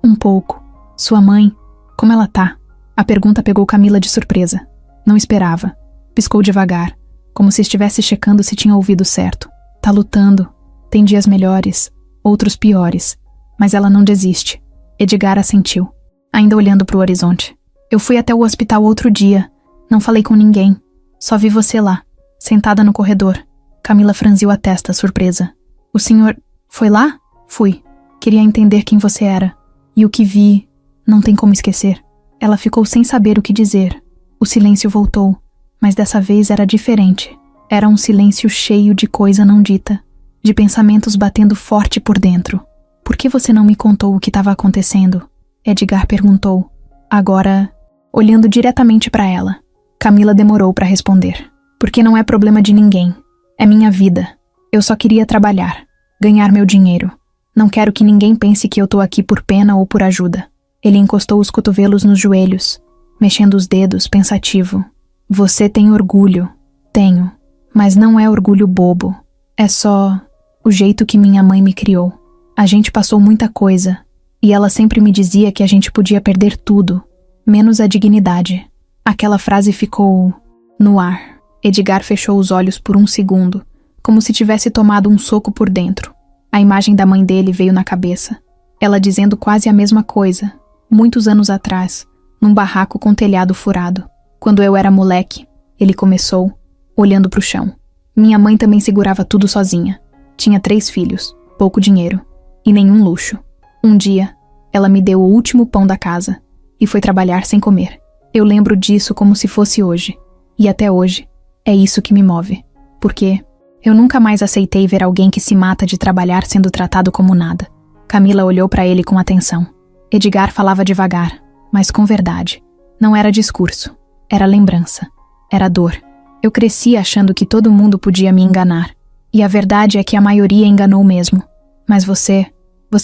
Um pouco. Sua mãe, como ela tá?" A pergunta pegou Camila de surpresa. Não esperava. Piscou devagar, como se estivesse checando se tinha ouvido certo. "Tá lutando. Tem dias melhores, outros piores. Mas ela não desiste." Edgar assentiu, ainda olhando para o horizonte. "Eu fui até o hospital outro dia. Não falei com ninguém. Só vi você lá, sentada no corredor." Camila franziu a testa, surpresa. "O senhor foi lá?" "Fui. Queria entender quem você era. E o que vi, não tem como esquecer." Ela ficou sem saber o que dizer. O silêncio voltou, mas dessa vez era diferente. Era um silêncio cheio de coisa não dita, de pensamentos batendo forte por dentro. "Por que você não me contou o que estava acontecendo?" Edgar perguntou, agora olhando diretamente para ela. Camila demorou para responder. "Porque não é problema de ninguém. É minha vida. Eu só queria trabalhar, ganhar meu dinheiro. Não quero que ninguém pense que eu tô aqui por pena ou por ajuda." Ele encostou os cotovelos nos joelhos, mexendo os dedos, pensativo. "Você tem orgulho." "Tenho. Mas não é orgulho bobo. É só o jeito que minha mãe me criou. A gente passou muita coisa, e ela sempre me dizia que a gente podia perder tudo, menos a dignidade." Aquela frase ficou no ar. Edgar fechou os olhos por um segundo, como se tivesse tomado um soco por dentro. A imagem da mãe dele veio na cabeça. Ela dizendo quase a mesma coisa, muitos anos atrás, num barraco com telhado furado. "Quando eu era moleque", ele começou, olhando para o chão. "Minha mãe também segurava tudo sozinha. Tinha 3 filhos, pouco dinheiro e nenhum luxo. Um dia, ela me deu o último pão da casa e foi trabalhar sem comer. Eu lembro disso como se fosse hoje. E até hoje, é isso que me move. Porque eu nunca mais aceitei ver alguém que se mata de trabalhar sendo tratado como nada." Camila olhou para ele com atenção. Edgar falava devagar, mas com verdade. Não era discurso, era lembrança, era dor. "Eu cresci achando que todo mundo podia me enganar. E a verdade é que a maioria enganou mesmo. Mas você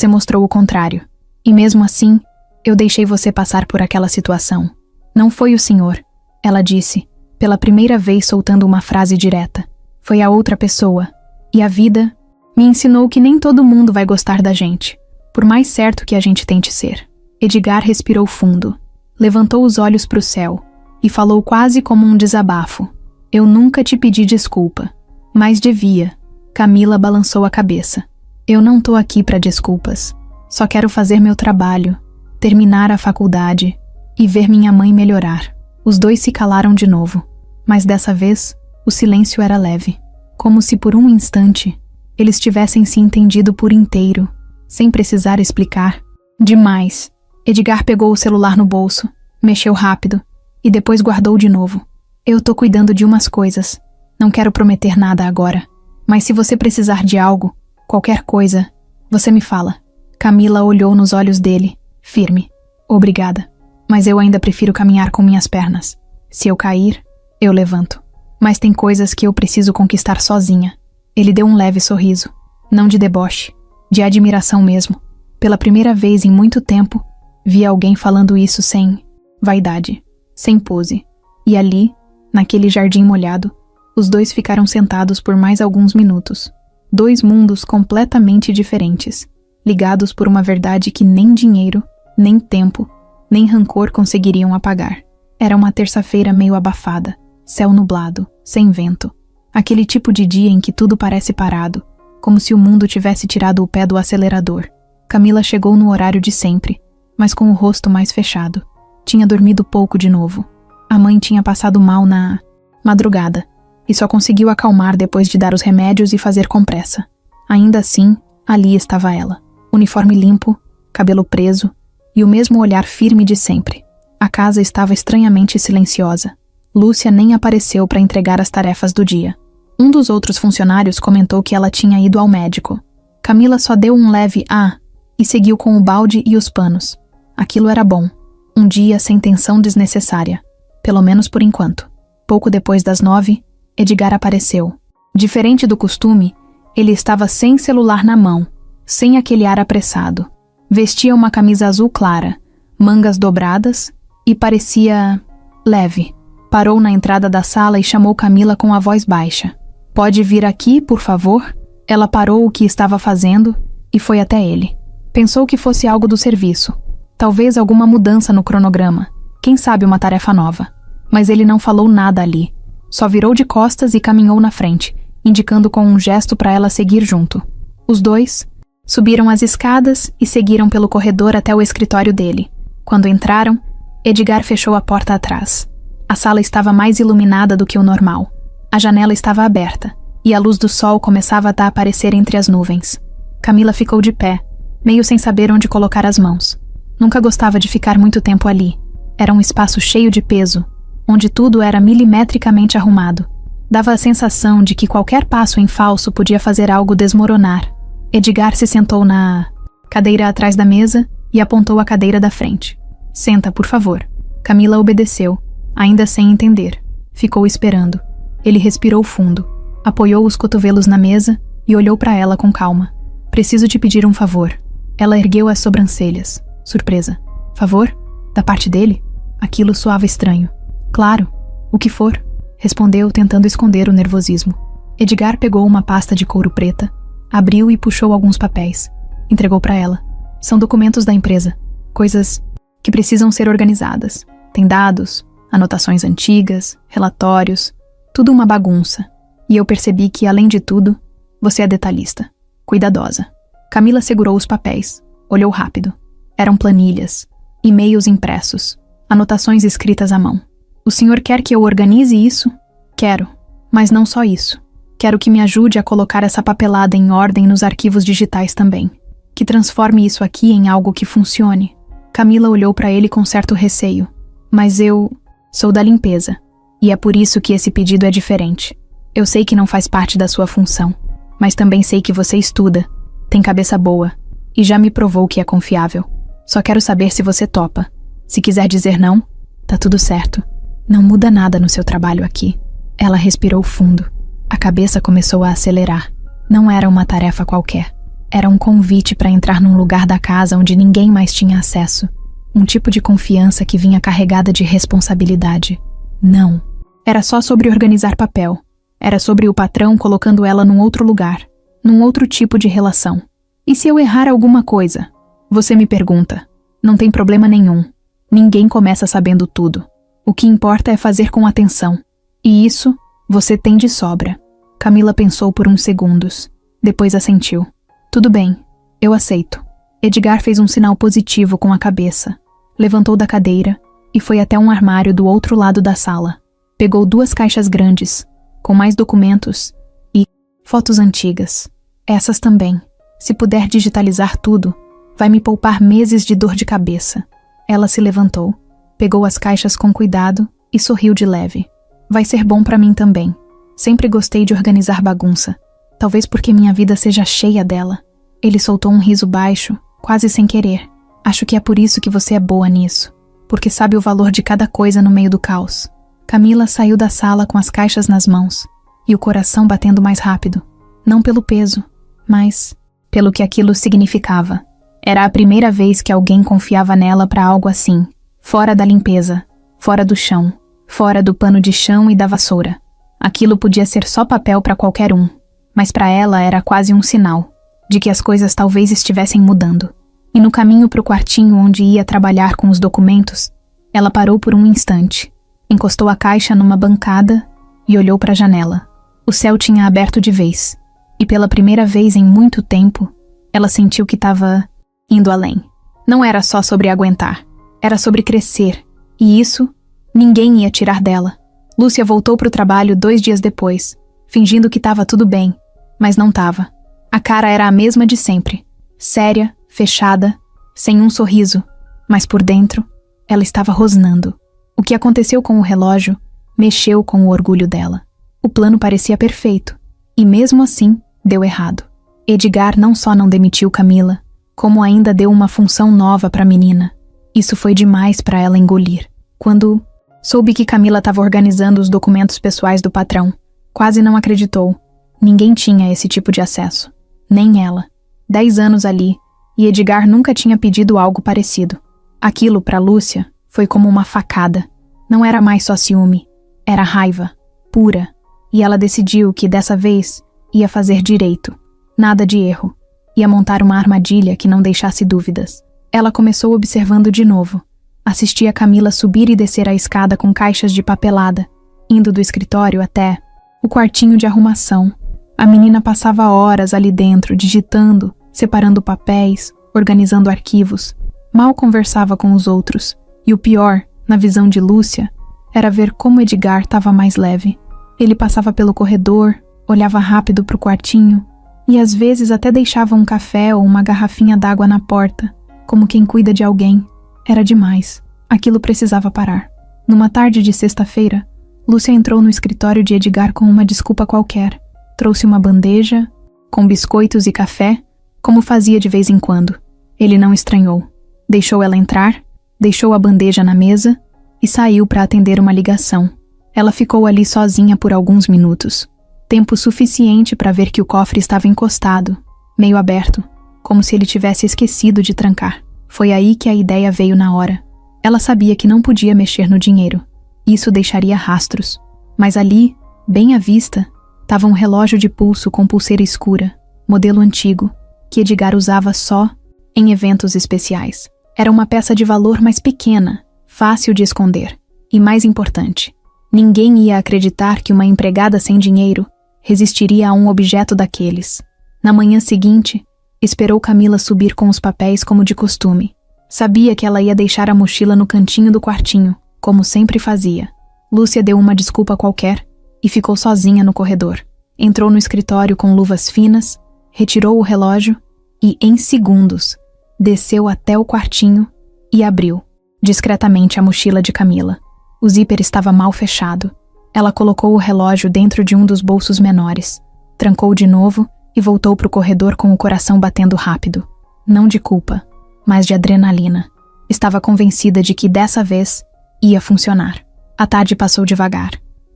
mostrou o contrário. E mesmo assim, eu deixei você passar por aquela situação." "Não foi o senhor", ela disse, pela primeira vez soltando uma frase direta. "Foi a outra pessoa. E a vida me ensinou que nem todo mundo vai gostar da gente, por mais certo que a gente tente ser." Edgar respirou fundo, levantou os olhos para o céu e falou quase como um desabafo. "Eu nunca te pedi desculpa, mas devia." Camila balançou a cabeça. "Eu não tô aqui para desculpas. Só quero fazer meu trabalho, terminar a faculdade e ver minha mãe melhorar." Os dois se calaram de novo, mas dessa vez o silêncio era leve, como se por um instante eles tivessem se entendido por inteiro, sem precisar explicar. Demais. Edgar pegou o celular no bolso, mexeu rápido e depois guardou de novo. "Eu tô cuidando de umas coisas. Não quero prometer nada agora. Mas se você precisar de algo, qualquer coisa, você me fala." Camila olhou nos olhos dele, firme. "Obrigada. Mas eu ainda prefiro caminhar com minhas pernas. Se eu cair, eu levanto. Mas tem coisas que eu preciso conquistar sozinha." Ele deu um leve sorriso, não de deboche, de admiração mesmo. Pela primeira vez em muito tempo, Via alguém falando isso sem vaidade, sem pose. E ali, naquele jardim molhado, os dois ficaram sentados por mais alguns minutos. Dois mundos completamente diferentes, ligados por uma verdade que nem dinheiro, nem tempo, nem rancor conseguiriam apagar. Era uma terça-feira meio abafada, céu nublado, sem vento. Aquele tipo de dia em que tudo parece parado, como se o mundo tivesse tirado o pé do acelerador. Camila chegou no horário de sempre, mas com o rosto mais fechado. Tinha dormido pouco de novo. A mãe tinha passado mal na madrugada, e só conseguiu acalmar depois de dar os remédios e fazer compressa. Ainda assim, ali estava ela. Uniforme limpo, cabelo preso, e o mesmo olhar firme de sempre. A casa estava estranhamente silenciosa. Lúcia nem apareceu para entregar as tarefas do dia. Um dos outros funcionários comentou que ela tinha ido ao médico. Camila só deu um leve "ah" e seguiu com o balde e os panos. Aquilo era bom. Um dia sem tensão desnecessária. Pelo menos por enquanto. Pouco depois das 9, Edgar apareceu. Diferente do costume, ele estava sem celular na mão, sem aquele ar apressado. Vestia uma camisa azul clara, mangas dobradas e parecia leve. Parou na entrada da sala e chamou Camila com a voz baixa. "Pode vir aqui, por favor?" Ela parou o que estava fazendo e foi até ele. Pensou que fosse algo do serviço. Talvez alguma mudança no cronograma. Quem sabe uma tarefa nova. Mas ele não falou nada ali. Só virou de costas e caminhou na frente, indicando com um gesto para ela seguir junto. Os dois subiram as escadas e seguiram pelo corredor até o escritório dele. Quando entraram, Edgar fechou a porta atrás. A sala estava mais iluminada do que o normal. A janela estava aberta, e a luz do sol começava a aparecer entre as nuvens. Camila ficou de pé, meio sem saber onde colocar as mãos. Nunca gostava de ficar muito tempo ali. Era um espaço cheio de peso, onde tudo era milimetricamente arrumado. Dava a sensação de que qualquer passo em falso podia fazer algo desmoronar. Edgar se sentou na cadeira atrás da mesa e apontou a cadeira da frente. "Senta, por favor." Camila obedeceu, ainda sem entender. Ficou esperando. Ele respirou fundo, apoiou os cotovelos na mesa e olhou para ela com calma. "Preciso te pedir um favor." Ela ergueu as sobrancelhas, surpresa. "Favor? Da parte dele?" Aquilo soava estranho. "Claro, o que for," respondeu, tentando esconder o nervosismo. Edgar pegou uma pasta de couro preta, abriu e puxou alguns papéis. Entregou para ela. "São documentos da empresa. Coisas que precisam ser organizadas. Tem dados, anotações antigas, relatórios, tudo uma bagunça. E eu percebi que, além de tudo, você é detalhista, cuidadosa." Camila segurou os papéis, olhou rápido. Eram planilhas, e-mails impressos, anotações escritas à mão. "O senhor quer que eu organize isso?" "Quero, mas não só isso. Quero que me ajude a colocar essa papelada em ordem nos arquivos digitais também. Que transforme isso aqui em algo que funcione." Camila olhou para ele com certo receio. "Mas eu sou da limpeza, e é por isso que esse pedido é diferente. Eu sei que não faz parte da sua função, mas também sei que você estuda, tem cabeça boa, e já me provou que é confiável. Só quero saber se você topa. Se quiser dizer não, tá tudo certo. Não muda nada no seu trabalho aqui." Ela respirou fundo. A cabeça começou a acelerar. Não era uma tarefa qualquer. Era um convite para entrar num lugar da casa onde ninguém mais tinha acesso. Um tipo de confiança que vinha carregada de responsabilidade. Não. Era só sobre organizar papel. Era sobre o patrão colocando ela num outro lugar, num outro tipo de relação. "E se eu errar alguma coisa?" Você me pergunta. Não tem problema nenhum. Ninguém começa sabendo tudo. O que importa é fazer com atenção. E isso você tem de sobra. Camila pensou por uns segundos. Depois assentiu. "Tudo bem, eu aceito." Edgar fez um sinal positivo com a cabeça. Levantou da cadeira e foi até um armário do outro lado da sala. Pegou 2 caixas grandes, com mais documentos e fotos antigas. "Essas também. Se puder digitalizar tudo, vai me poupar meses de dor de cabeça." Ela se levantou, pegou as caixas com cuidado e sorriu de leve. "Vai ser bom para mim também. Sempre gostei de organizar bagunça. Talvez porque minha vida seja cheia dela." Ele soltou um riso baixo, quase sem querer. "Acho que é por isso que você é boa nisso. Porque sabe o valor de cada coisa no meio do caos." Camila saiu da sala com as caixas nas mãos, e o coração batendo mais rápido. Não pelo peso, mas pelo que aquilo significava. Era a primeira vez que alguém confiava nela para algo assim, fora da limpeza, fora do chão, fora do pano de chão e da vassoura. Aquilo podia ser só papel para qualquer um, mas para ela era quase um sinal de que as coisas talvez estivessem mudando. E no caminho para o quartinho onde ia trabalhar com os documentos, ela parou por um instante, encostou a caixa numa bancada e olhou para a janela. O céu tinha aberto de vez, e pela primeira vez em muito tempo, ela sentiu que estava indo além. Não era só sobre aguentar, era sobre crescer, e isso ninguém ia tirar dela. Lúcia voltou para o trabalho 2 dias depois, fingindo que estava tudo bem, mas não estava. A cara era a mesma de sempre, séria, fechada, sem um sorriso, mas por dentro, ela estava rosnando. O que aconteceu com o relógio mexeu com o orgulho dela. O plano parecia perfeito, e mesmo assim, deu errado. Edgar não só não demitiu Camila, como ainda deu uma função nova para a menina. Isso foi demais para ela engolir. Quando soube que Camila estava organizando os documentos pessoais do patrão, quase não acreditou. Ninguém tinha esse tipo de acesso. Nem ela. 10 anos ali, e Edgar nunca tinha pedido algo parecido. Aquilo, para Lúcia, foi como uma facada. Não era mais só ciúme, era raiva, pura. E ela decidiu que dessa vez ia fazer direito. Nada de erro. Ia montar uma armadilha que não deixasse dúvidas. Ela começou observando de novo. Assistia Camila subir e descer a escada com caixas de papelada, indo do escritório até o quartinho de arrumação. A menina passava horas ali dentro, digitando, separando papéis, organizando arquivos. Mal conversava com os outros. E o pior, na visão de Lúcia, era ver como Edgar estava mais leve. Ele passava pelo corredor, olhava rápido para o quartinho e às vezes até deixava um café ou uma garrafinha d'água na porta, como quem cuida de alguém. Era demais. Aquilo precisava parar. Numa tarde de sexta-feira, Lúcia entrou no escritório de Edgar com uma desculpa qualquer. Trouxe uma bandeja, com biscoitos e café, como fazia de vez em quando. Ele não estranhou. Deixou ela entrar, deixou a bandeja na mesa e saiu para atender uma ligação. Ela ficou ali sozinha por alguns minutos. Tempo suficiente para ver que o cofre estava encostado, meio aberto, como se ele tivesse esquecido de trancar. Foi aí que a ideia veio na hora. Ela sabia que não podia mexer no dinheiro. Isso deixaria rastros. Mas ali, bem à vista, estava um relógio de pulso com pulseira escura, modelo antigo, que Edgar usava só em eventos especiais. Era uma peça de valor mais pequena, fácil de esconder. E mais importante, ninguém ia acreditar que uma empregada sem dinheiro resistiria a um objeto daqueles. Na manhã seguinte, esperou Camila subir com os papéis como de costume. Sabia que ela ia deixar a mochila no cantinho do quartinho, como sempre fazia. Lúcia deu uma desculpa qualquer e ficou sozinha no corredor. Entrou no escritório com luvas finas, retirou o relógio e, em segundos, desceu até o quartinho e abriu, discretamente, a mochila de Camila. O zíper estava mal fechado. Ela colocou o relógio dentro de um dos bolsos menores, trancou de novo e voltou para o corredor com o coração batendo rápido. Não de culpa, mas de adrenalina. Estava convencida de que dessa vez ia funcionar. A tarde passou devagar.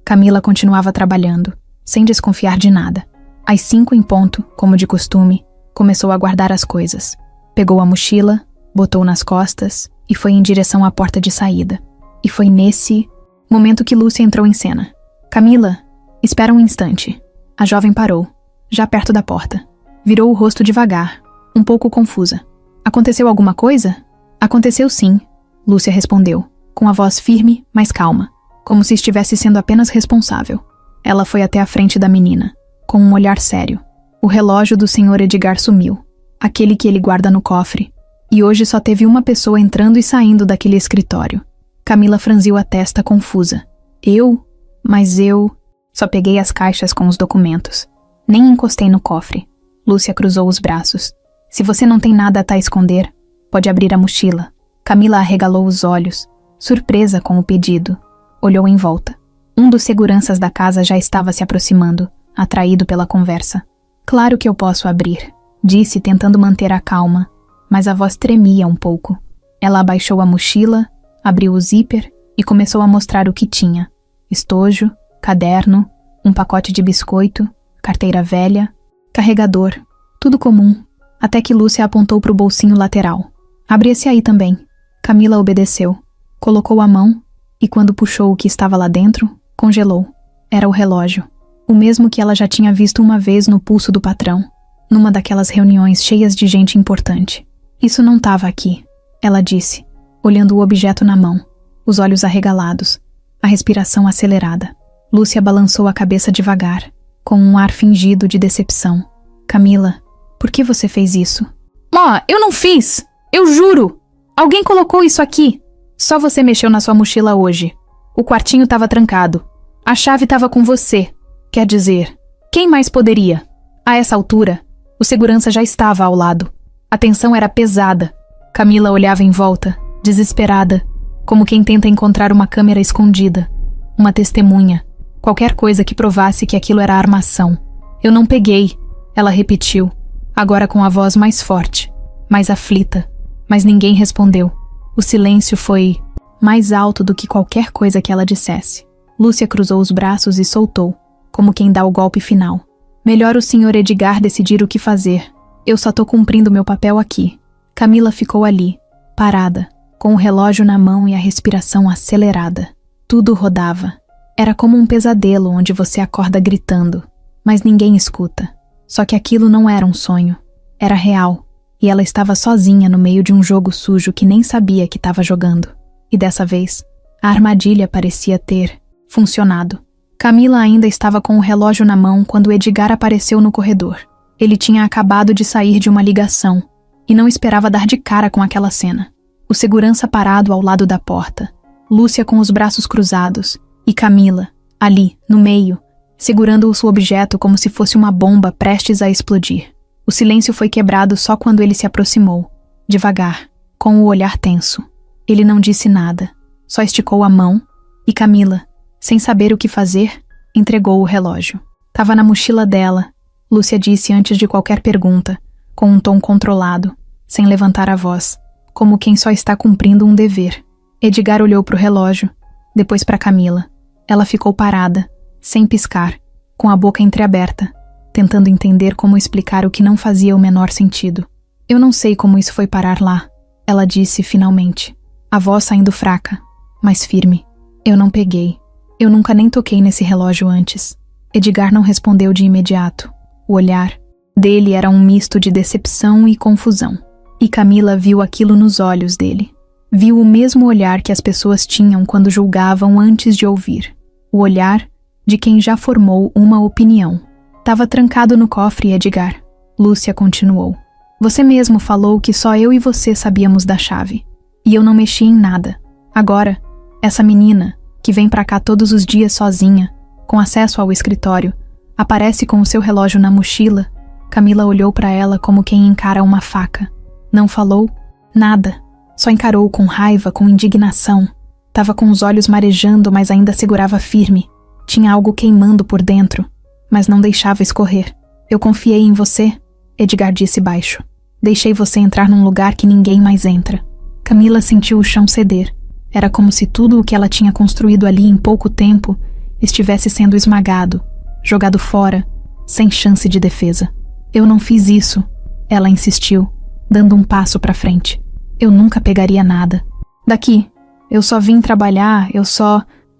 Camila continuava trabalhando, sem desconfiar de nada. Às 5 em ponto, como de costume, começou a guardar as coisas. Pegou a mochila, botou nas costas e foi em direção à porta de saída. E foi nesse momento que Lúcia entrou em cena. Camila, espera um instante. A jovem parou, já perto da porta. Virou o rosto devagar, um pouco confusa. Aconteceu alguma coisa? Aconteceu sim, Lúcia respondeu, com a voz firme, mas calma, como se estivesse sendo apenas responsável. Ela foi até a frente da menina, com um olhar sério. O relógio do Sr. Edgar sumiu, aquele que ele guarda no cofre, e hoje só teve uma pessoa entrando e saindo daquele escritório. Camila franziu a testa confusa. Mas eu só peguei as caixas com os documentos. Nem encostei no cofre. Lúcia cruzou os braços. Se você não tem nada a esconder, pode abrir a mochila. Camila arregalou os olhos, surpresa com o pedido. Olhou em volta. Um dos seguranças da casa já estava se aproximando, atraído pela conversa. Claro que eu posso abrir, disse tentando manter a calma, mas a voz tremia um pouco. Ela abaixou a mochila, abriu o zíper e começou a mostrar o que tinha. Estojo, caderno, um pacote de biscoito, carteira velha, carregador, tudo comum. até que Lúcia apontou para o bolsinho lateral. Abre esse aí também. Camila obedeceu. Colocou a mão e, quando puxou o que estava lá dentro, congelou. Era o relógio. O mesmo que ela já tinha visto uma vez no pulso do patrão, numa daquelas reuniões cheias de gente importante. Isso não estava aqui, ela disse, olhando o objeto na mão, os olhos arregalados, a respiração acelerada. Lúcia balançou a cabeça devagar, com um ar fingido de decepção. Camila, por que você fez isso? Eu não fiz! Eu juro! Alguém colocou isso aqui! Só você mexeu na sua mochila hoje. O quartinho estava trancado. A chave estava com você. Quer dizer, quem mais poderia? A essa altura, o segurança já estava ao lado. A tensão era pesada. Camila olhava em volta, desesperada, como quem tenta encontrar uma câmera escondida, uma testemunha, qualquer coisa que provasse que aquilo era armação. Eu não peguei, ela repetiu, agora com a voz mais forte, mais aflita, mas ninguém respondeu. O silêncio foi mais alto do que qualquer coisa que ela dissesse. Lúcia cruzou os braços e soltou, como quem dá o golpe final. Melhor o Sr. Edgar decidir o que fazer. Eu só tô cumprindo meu papel aqui. Camila ficou ali, parada, com o relógio na mão e a respiração acelerada. Tudo rodava. Era como um pesadelo onde você acorda gritando, mas ninguém escuta. Só que aquilo não era um sonho. Era real, e ela estava sozinha no meio de um jogo sujo que nem sabia que estava jogando. E dessa vez, a armadilha parecia ter funcionado. Camila ainda estava com o relógio na mão quando Edgar apareceu no corredor. Ele tinha acabado de sair de uma ligação e não esperava dar de cara com aquela cena. O segurança parado ao lado da porta, Lúcia com os braços cruzados e Camila, ali, no meio, segurando o seu objeto como se fosse uma bomba prestes a explodir. O silêncio foi quebrado só quando ele se aproximou, devagar, com o olhar tenso. Ele não disse nada, só esticou a mão e Camila, sem saber o que fazer, entregou o relógio. Tava na mochila dela, Lúcia disse antes de qualquer pergunta, com um tom controlado, sem levantar a voz, como quem só está cumprindo um dever. Edgar olhou para o relógio, depois para Camila. Ela ficou parada, sem piscar, com a boca entreaberta, tentando entender como explicar o que não fazia o menor sentido. Eu não sei como isso foi parar lá, ela disse finalmente, a voz saindo fraca, mas firme. Eu não peguei. Eu nunca nem toquei nesse relógio antes. Edgar não respondeu de imediato. O olhar dele era um misto de decepção e confusão. E Camila viu aquilo nos olhos dele. Viu o mesmo olhar que as pessoas tinham quando julgavam antes de ouvir. O olhar de quem já formou uma opinião. Tava trancado no cofre, Edgar. Lúcia continuou. Você mesmo falou que só eu e você sabíamos da chave. E eu não mexi em nada. Agora, essa menina, que vem pra cá todos os dias sozinha, com acesso ao escritório, aparece com o seu relógio na mochila. Camila olhou pra ela como quem encara uma faca. Não falou nada. Só encarou com raiva, com indignação. Tava com os olhos marejando, mas ainda segurava firme. Tinha algo queimando por dentro, mas não deixava escorrer. Eu confiei em você, Edgar disse baixo. Deixei você entrar num lugar que ninguém mais entra. Camila sentiu o chão ceder. Era como se tudo o que ela tinha construído ali em pouco tempo estivesse sendo esmagado, jogado fora, sem chance de defesa. Eu não fiz isso, ela insistiu, dando um passo para frente. Eu nunca pegaria nada. Daqui, eu só vim trabalhar,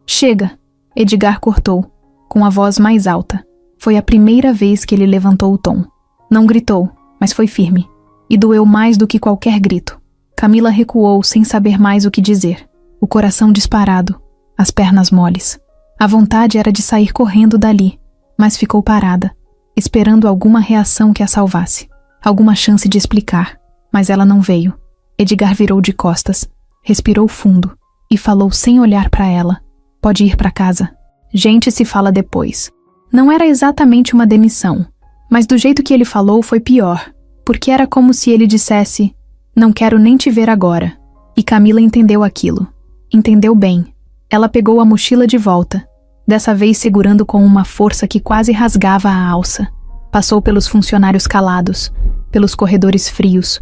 Chega, Edgar cortou, com a voz mais alta. Foi a primeira vez que ele levantou o tom. Não gritou, mas foi firme, e doeu mais do que qualquer grito. Camila recuou sem saber mais o que dizer. O coração disparado, as pernas moles. A vontade era de sair correndo dali, mas ficou parada, esperando alguma reação que a salvasse, alguma chance de explicar, mas ela não veio. Edgar virou de costas, respirou fundo e falou sem olhar para ela. Pode ir para casa. Gente se fala depois. Não era exatamente uma demissão, mas do jeito que ele falou foi pior, porque era como se ele dissesse, não quero nem te ver agora. E Camila entendeu aquilo. Entendeu bem. Ela pegou a mochila de volta, dessa vez segurando com uma força que quase rasgava a alça. Passou pelos funcionários calados, pelos corredores frios,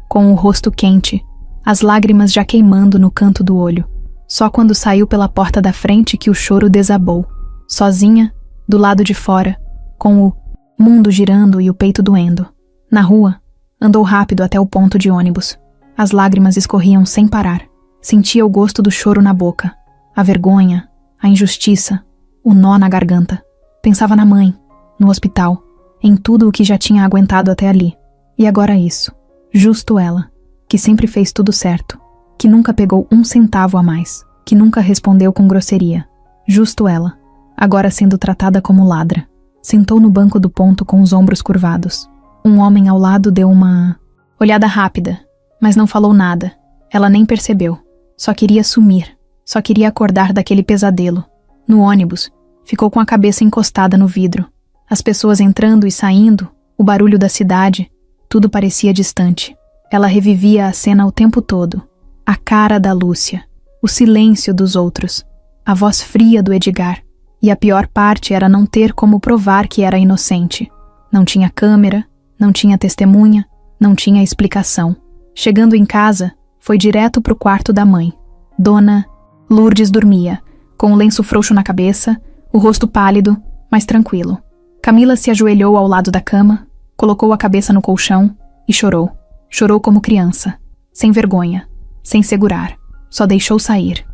com o rosto quente, as lágrimas já queimando no canto do olho. Só quando saiu pela porta da frente que o choro desabou. Sozinha, do lado de fora, com o mundo girando e o peito doendo. Na rua, Andou rápido até o ponto de ônibus. As lágrimas escorriam sem parar. Sentia o gosto do choro na boca, a vergonha, a injustiça, o nó na garganta. Pensava na mãe, no hospital, em tudo o que já tinha aguentado até ali. E agora isso. Justo ela, que sempre fez tudo certo, que nunca pegou um centavo a mais, que nunca respondeu com grosseria. Justo ela, agora sendo tratada como ladra. Sentou no banco do ponto com os ombros curvados. Um homem ao lado deu uma olhada rápida, mas não falou nada. Ela nem percebeu. Só queria sumir. Só queria acordar daquele pesadelo. No ônibus, ficou com a cabeça encostada no vidro. As pessoas entrando e saindo, o barulho da cidade, tudo parecia distante. Ela revivia a cena o tempo todo. A cara da Lúcia, o silêncio dos outros, a voz fria do Edgar. E a pior parte era não ter como provar que era inocente. Não tinha câmera, não tinha testemunha, não tinha explicação. Chegando em casa, foi direto pro quarto da mãe. Dona Lourdes dormia, com o lenço frouxo na cabeça, o rosto pálido, mas tranquilo. Camila se ajoelhou ao lado da cama, colocou a cabeça no colchão e chorou. Chorou como criança, sem vergonha, sem segurar. Só deixou sair.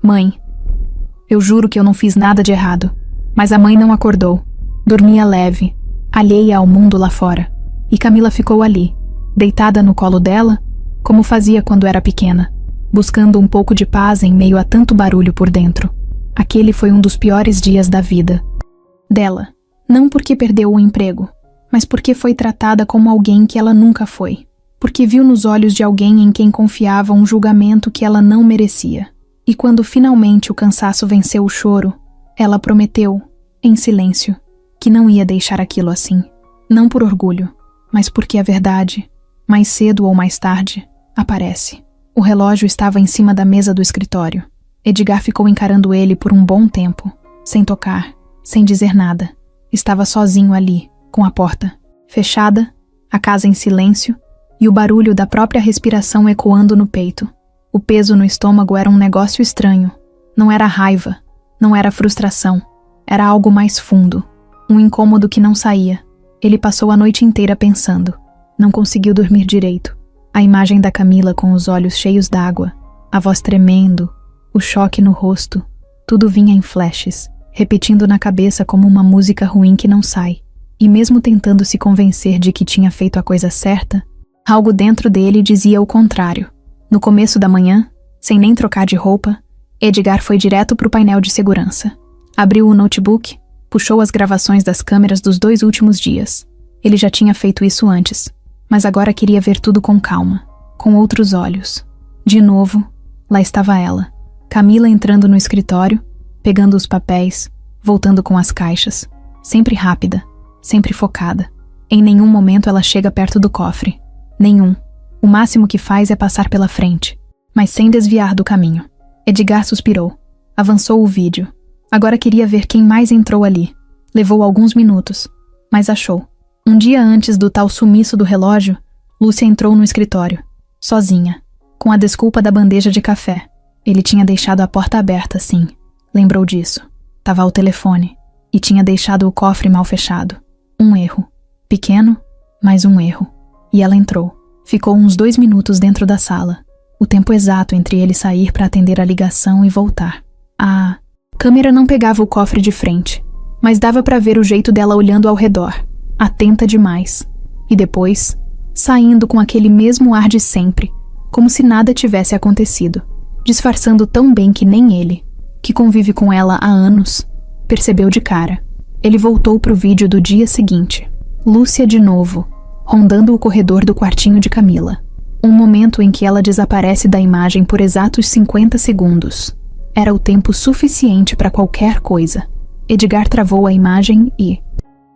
Mãe, eu juro que eu não fiz nada de errado. Mas a mãe não acordou. Dormia leve, alheia ao mundo lá fora. E Camila ficou ali, deitada no colo dela, como fazia quando era pequena, buscando um pouco de paz em meio a tanto barulho por dentro. Aquele foi um dos piores dias da vida dela. Não porque perdeu o emprego, mas porque foi tratada como alguém que ela nunca foi. Porque viu nos olhos de alguém em quem confiava um julgamento que ela não merecia. E quando finalmente o cansaço venceu o choro, ela prometeu, em silêncio, que não ia deixar aquilo assim. Não por orgulho, mas porque a verdade, mais cedo ou mais tarde, aparece. O relógio estava em cima da mesa do escritório. Edgar ficou encarando ele por um bom tempo, sem tocar, sem dizer nada. Estava sozinho ali, com a porta fechada, a casa em silêncio e o barulho da própria respiração ecoando no peito. O peso no estômago era um negócio estranho. Não era raiva, não era frustração. Era algo mais fundo, um incômodo que não saía. Ele passou a noite inteira pensando. Não conseguiu dormir direito. A imagem da Camila com os olhos cheios d'água, a voz tremendo, o choque no rosto, tudo vinha em flashes, repetindo na cabeça como uma música ruim que não sai. E mesmo tentando se convencer de que tinha feito a coisa certa, algo dentro dele dizia o contrário. No começo da manhã, sem nem trocar de roupa, Edgar foi direto pro painel de segurança. Abriu o notebook, puxou as gravações das câmeras dos 2 últimos dias. Ele já tinha feito isso antes, mas agora queria ver tudo com calma, com outros olhos. De novo, lá estava ela, Camila entrando no escritório, pegando os papéis, voltando com as caixas, sempre rápida, sempre focada. Em nenhum momento ela chega perto do cofre. Nenhum. O máximo que faz é passar pela frente, mas sem desviar do caminho. Edgar suspirou. Avançou o vídeo. Agora queria ver quem mais entrou ali. Levou alguns minutos, mas achou. Um dia antes do tal sumiço do relógio, Lúcia entrou no escritório, sozinha, com a desculpa da bandeja de café. Ele tinha deixado a porta aberta, sim. Lembrou disso. Tava ao telefone. E tinha deixado o cofre mal fechado. Um erro. Pequeno, mas um erro. E ela entrou. Ficou uns 2 minutos dentro da sala, o tempo exato entre ele sair para atender a ligação e voltar. A câmera não pegava o cofre de frente, mas dava para ver o jeito dela olhando ao redor, atenta demais. E depois, saindo com aquele mesmo ar de sempre, como se nada tivesse acontecido, disfarçando tão bem que nem ele, que convive com ela há anos, percebeu de cara. Ele voltou pro vídeo do dia seguinte. Lúcia de novo, rondando o corredor do quartinho de Camila. Um momento em que ela desaparece da imagem por exatos 50 segundos. Era o tempo suficiente para qualquer coisa. Edgar travou a imagem e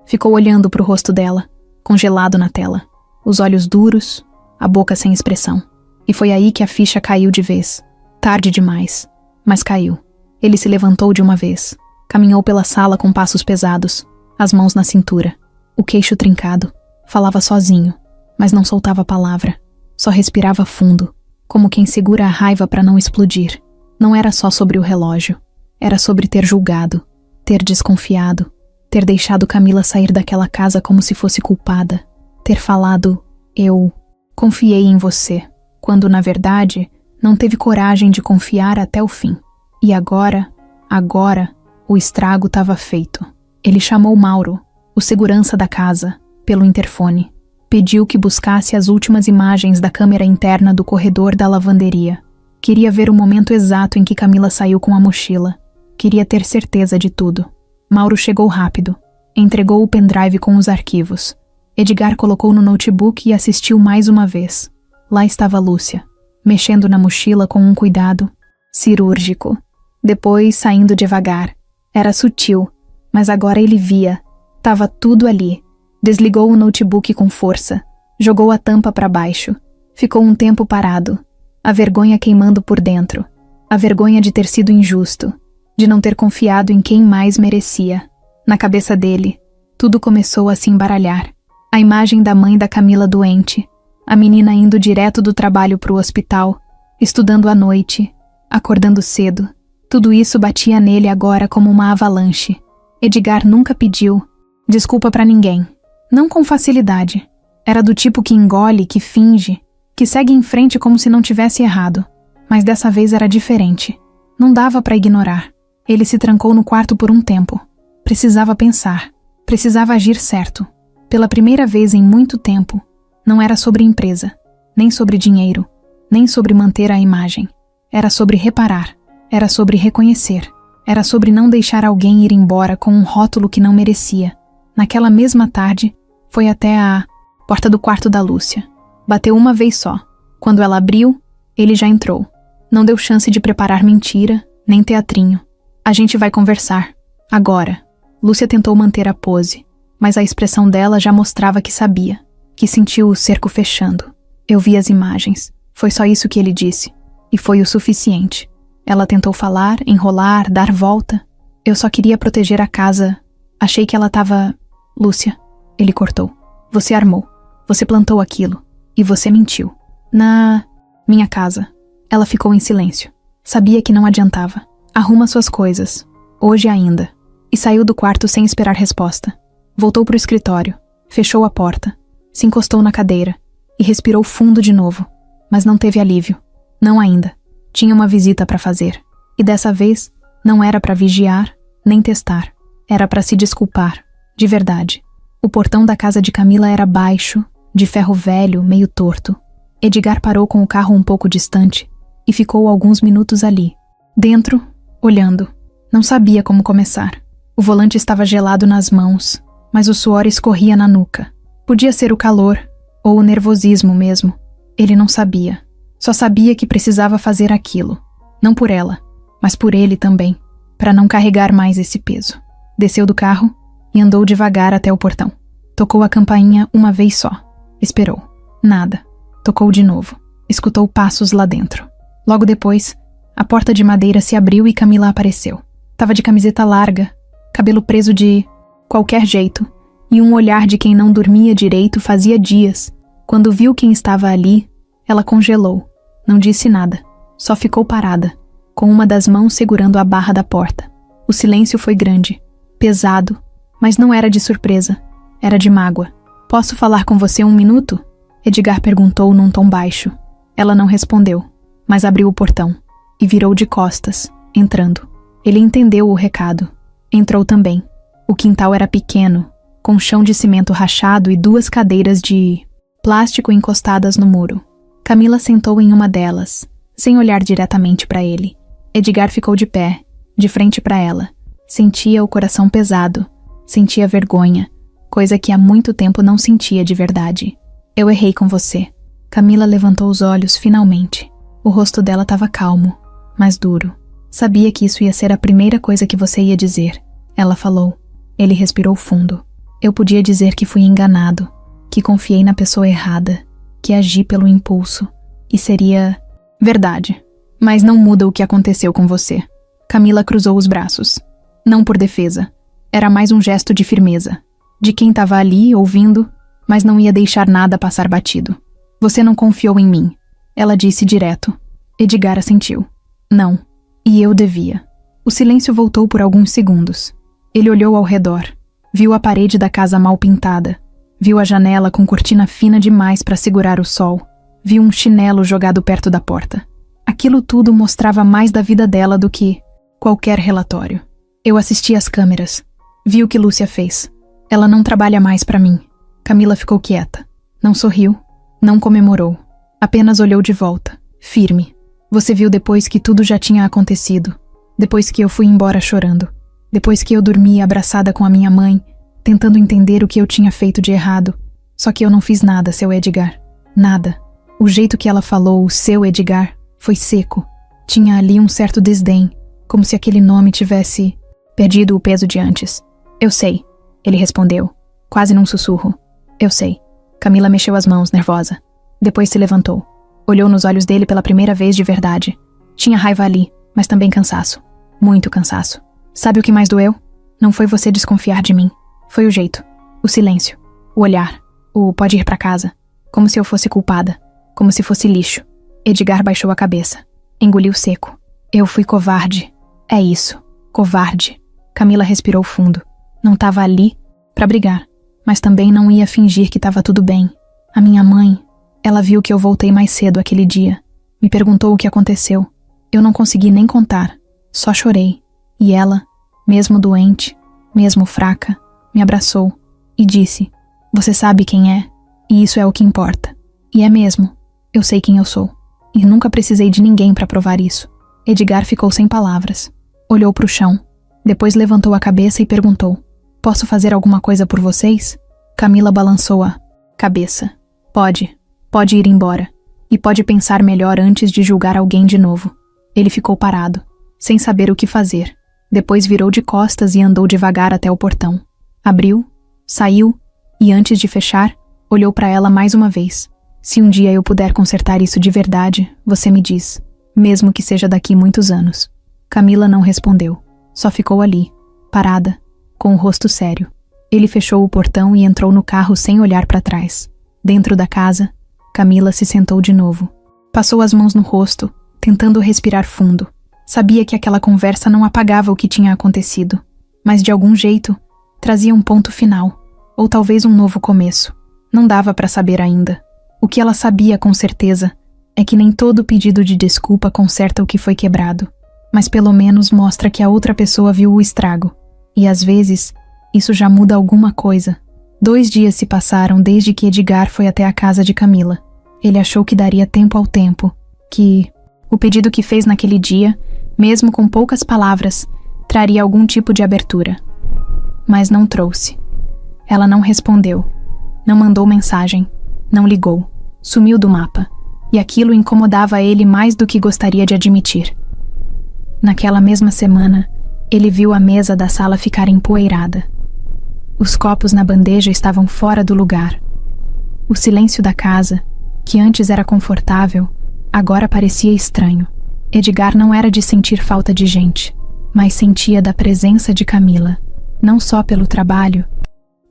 ficou olhando para o rosto dela, congelado na tela. Os olhos duros, a boca sem expressão. E foi aí que a ficha caiu de vez. Tarde demais, mas caiu. Ele se levantou de uma vez. Caminhou pela sala com passos pesados, as mãos na cintura, o queixo trincado. Falava sozinho, mas não soltava palavra. Só respirava fundo, como quem segura a raiva para não explodir. Não era só sobre o relógio. Era sobre ter julgado, ter desconfiado, ter deixado Camila sair daquela casa como se fosse culpada, ter falado Eu confiei em você, quando na verdade não teve coragem de confiar até o fim. E agora, o estrago estava feito. Ele chamou Mauro, o segurança da casa, pelo interfone. Pediu que buscasse as últimas imagens da câmera interna do corredor da lavanderia. Queria ver o momento exato em que Camila saiu com a mochila. Queria ter certeza de tudo. Mauro chegou rápido. Entregou o pendrive com os arquivos. Edgar colocou no notebook e assistiu mais uma vez. Lá estava Lúcia, mexendo na mochila com um cuidado cirúrgico. Depois, saindo devagar. Era sutil, mas agora ele via. Tava tudo ali. Desligou o notebook com força. Jogou a tampa para baixo. Ficou um tempo parado. A vergonha queimando por dentro. A vergonha de ter sido injusto. De não ter confiado em quem mais merecia. Na cabeça dele, tudo começou a se embaralhar. A imagem da mãe da Camila doente. A menina indo direto do trabalho para o hospital. Estudando à noite. Acordando cedo. Tudo isso batia nele agora como uma avalanche. Edgar nunca pediu desculpa para ninguém. Não com facilidade. Era do tipo que engole, que finge, que segue em frente como se não tivesse errado. Mas dessa vez era diferente. Não dava para ignorar. Ele se trancou no quarto por um tempo. Precisava pensar. Precisava agir certo. Pela primeira vez em muito tempo, não era sobre empresa, nem sobre dinheiro, nem sobre manter a imagem. Era sobre reparar. Era sobre reconhecer. Era sobre não deixar alguém ir embora com um rótulo que não merecia. Naquela mesma tarde, foi até a porta do quarto da Lúcia. Bateu uma vez só. Quando ela abriu, ele já entrou. Não deu chance de preparar mentira, nem teatrinho. A gente vai conversar. Agora. Lúcia tentou manter a pose, mas a expressão dela já mostrava que sabia, que sentiu o cerco fechando. Eu vi as imagens. Foi só isso que ele disse. E foi o suficiente. Ela tentou falar, enrolar, dar volta. Eu só queria proteger a casa. Achei que ela tava... Lúcia, ele cortou. Você armou. Você plantou aquilo. E você mentiu. Na minha casa. Ela ficou em silêncio. Sabia que não adiantava. Arruma suas coisas. Hoje ainda. E saiu do quarto sem esperar resposta. Voltou pro escritório. Fechou a porta. Se encostou na cadeira. E respirou fundo de novo. Mas não teve alívio. Não ainda. Tinha uma visita para fazer. E dessa vez, não era para vigiar, nem testar. Era para se desculpar. De verdade. O portão da casa de Camila era baixo, de ferro velho, meio torto. Edgar parou com o carro um pouco distante e ficou alguns minutos ali. Dentro, olhando. Não sabia como começar. O volante estava gelado nas mãos, mas o suor escorria na nuca. Podia ser o calor, ou o nervosismo mesmo. Ele não sabia. Só sabia que precisava fazer aquilo. Não por ela, mas por ele também, para não carregar mais esse peso. Desceu do carro e andou devagar até o portão. Tocou a campainha uma vez só. Esperou. Nada. Tocou de novo. Escutou passos lá dentro. Logo depois, a porta de madeira se abriu e Camila apareceu. Tava de camiseta larga, cabelo preso de qualquer jeito, e um olhar de quem não dormia direito fazia dias. Quando viu quem estava ali, ela congelou. Não disse nada. Só ficou parada, com uma das mãos segurando a barra da porta. O silêncio foi grande, pesado, mas não era de surpresa. Era de mágoa. Posso falar com você um minuto? Edgar perguntou num tom baixo. Ela não respondeu, mas abriu o portão e virou de costas, entrando. Ele entendeu o recado. Entrou também. O quintal era pequeno, com chão de cimento rachado e 2 cadeiras de plástico encostadas no muro. Camila sentou em uma delas, sem olhar diretamente para ele. Edgar ficou de pé, de frente para ela. Sentia o coração pesado, sentia vergonha, coisa que há muito tempo não sentia de verdade. Eu errei com você. Camila levantou os olhos finalmente. O rosto dela estava calmo, mas duro. Sabia que isso ia ser a primeira coisa que você ia dizer. Ela falou. Ele respirou fundo. Eu podia dizer que fui enganado, que confiei na pessoa errada, que agi pelo impulso. E seria verdade. Mas não muda o que aconteceu com você. Camila cruzou os braços. Não por defesa. Era mais um gesto de firmeza. De quem estava ali, ouvindo, mas não ia deixar nada passar batido. Você não confiou em mim. Ela disse direto. Edgar assentiu. Não. E eu devia. O silêncio voltou por alguns segundos. Ele olhou ao redor. Viu a parede da casa mal pintada. Viu a janela com cortina fina demais para segurar o sol. Viu um chinelo jogado perto da porta. Aquilo tudo mostrava mais da vida dela do que qualquer relatório. Eu assisti às câmeras. Vi o que Lúcia fez. Ela não trabalha mais para mim. Camila ficou quieta. Não sorriu. Não comemorou. Apenas olhou de volta, firme. Você viu depois que tudo já tinha acontecido. Depois que eu fui embora chorando. Depois que eu dormi abraçada com a minha mãe, tentando entender o que eu tinha feito de errado. Só que eu não fiz nada, seu Edgar. Nada. O jeito que ela falou, o seu Edgar, foi seco. Tinha ali um certo desdém, como se aquele nome tivesse perdido o peso de antes. Eu sei, ele respondeu, quase num sussurro. Eu sei. Camila mexeu as mãos, nervosa. Depois se levantou. Olhou nos olhos dele pela primeira vez de verdade. Tinha raiva ali, mas também cansaço. Muito cansaço. Sabe o que mais doeu? Não foi você desconfiar de mim. Foi o jeito. O silêncio. O olhar. O pode ir pra casa. Como se eu fosse culpada. Como se fosse lixo. Edgar baixou a cabeça. Engoliu seco. Eu fui covarde. É isso. Covarde. Camila respirou fundo. Não tava ali pra brigar. Mas também não ia fingir que tava tudo bem. A minha mãe, ela viu que eu voltei mais cedo aquele dia. Me perguntou o que aconteceu. Eu não consegui nem contar. Só chorei. E ela, mesmo doente, mesmo fraca, me abraçou e disse: você sabe quem é, e isso é o que importa. E é mesmo. Eu sei quem eu sou. E nunca precisei de ninguém para provar isso. Edgar ficou sem palavras. Olhou para o chão. Depois levantou a cabeça e perguntou: posso fazer alguma coisa por vocês? Camila balançou a cabeça. Pode ir embora. E pode pensar melhor antes de julgar alguém de novo. Ele ficou parado, sem saber o que fazer. Depois virou de costas e andou devagar até o portão. Abriu, saiu e antes de fechar, olhou para ela mais uma vez. Se um dia eu puder consertar isso de verdade, você me diz, mesmo que seja daqui muitos anos. Camila não respondeu. Só ficou ali, parada, com o rosto sério. Ele fechou o portão e entrou no carro sem olhar para trás. Dentro da casa, Camila se sentou de novo. Passou as mãos no rosto, tentando respirar fundo. Sabia que aquela conversa não apagava o que tinha acontecido, mas de algum jeito trazia um ponto final, ou talvez um novo começo. Não dava para saber ainda. O que ela sabia com certeza é que nem todo pedido de desculpa conserta o que foi quebrado, mas pelo menos mostra que a outra pessoa viu o estrago. E às vezes, isso já muda alguma coisa. 2 dias se passaram desde que Edgar foi até a casa de Camila. Ele achou que daria tempo ao tempo, que o pedido que fez naquele dia, mesmo com poucas palavras, traria algum tipo de abertura. Mas não trouxe. Ela não respondeu, não mandou mensagem, não ligou, sumiu do mapa, e aquilo incomodava ele mais do que gostaria de admitir. Naquela mesma semana, ele viu a mesa da sala ficar empoeirada. Os copos na bandeja estavam fora do lugar. O silêncio da casa, que antes era confortável, agora parecia estranho. Edgar não era de sentir falta de gente, mas sentia da presença de Camila, não só pelo trabalho,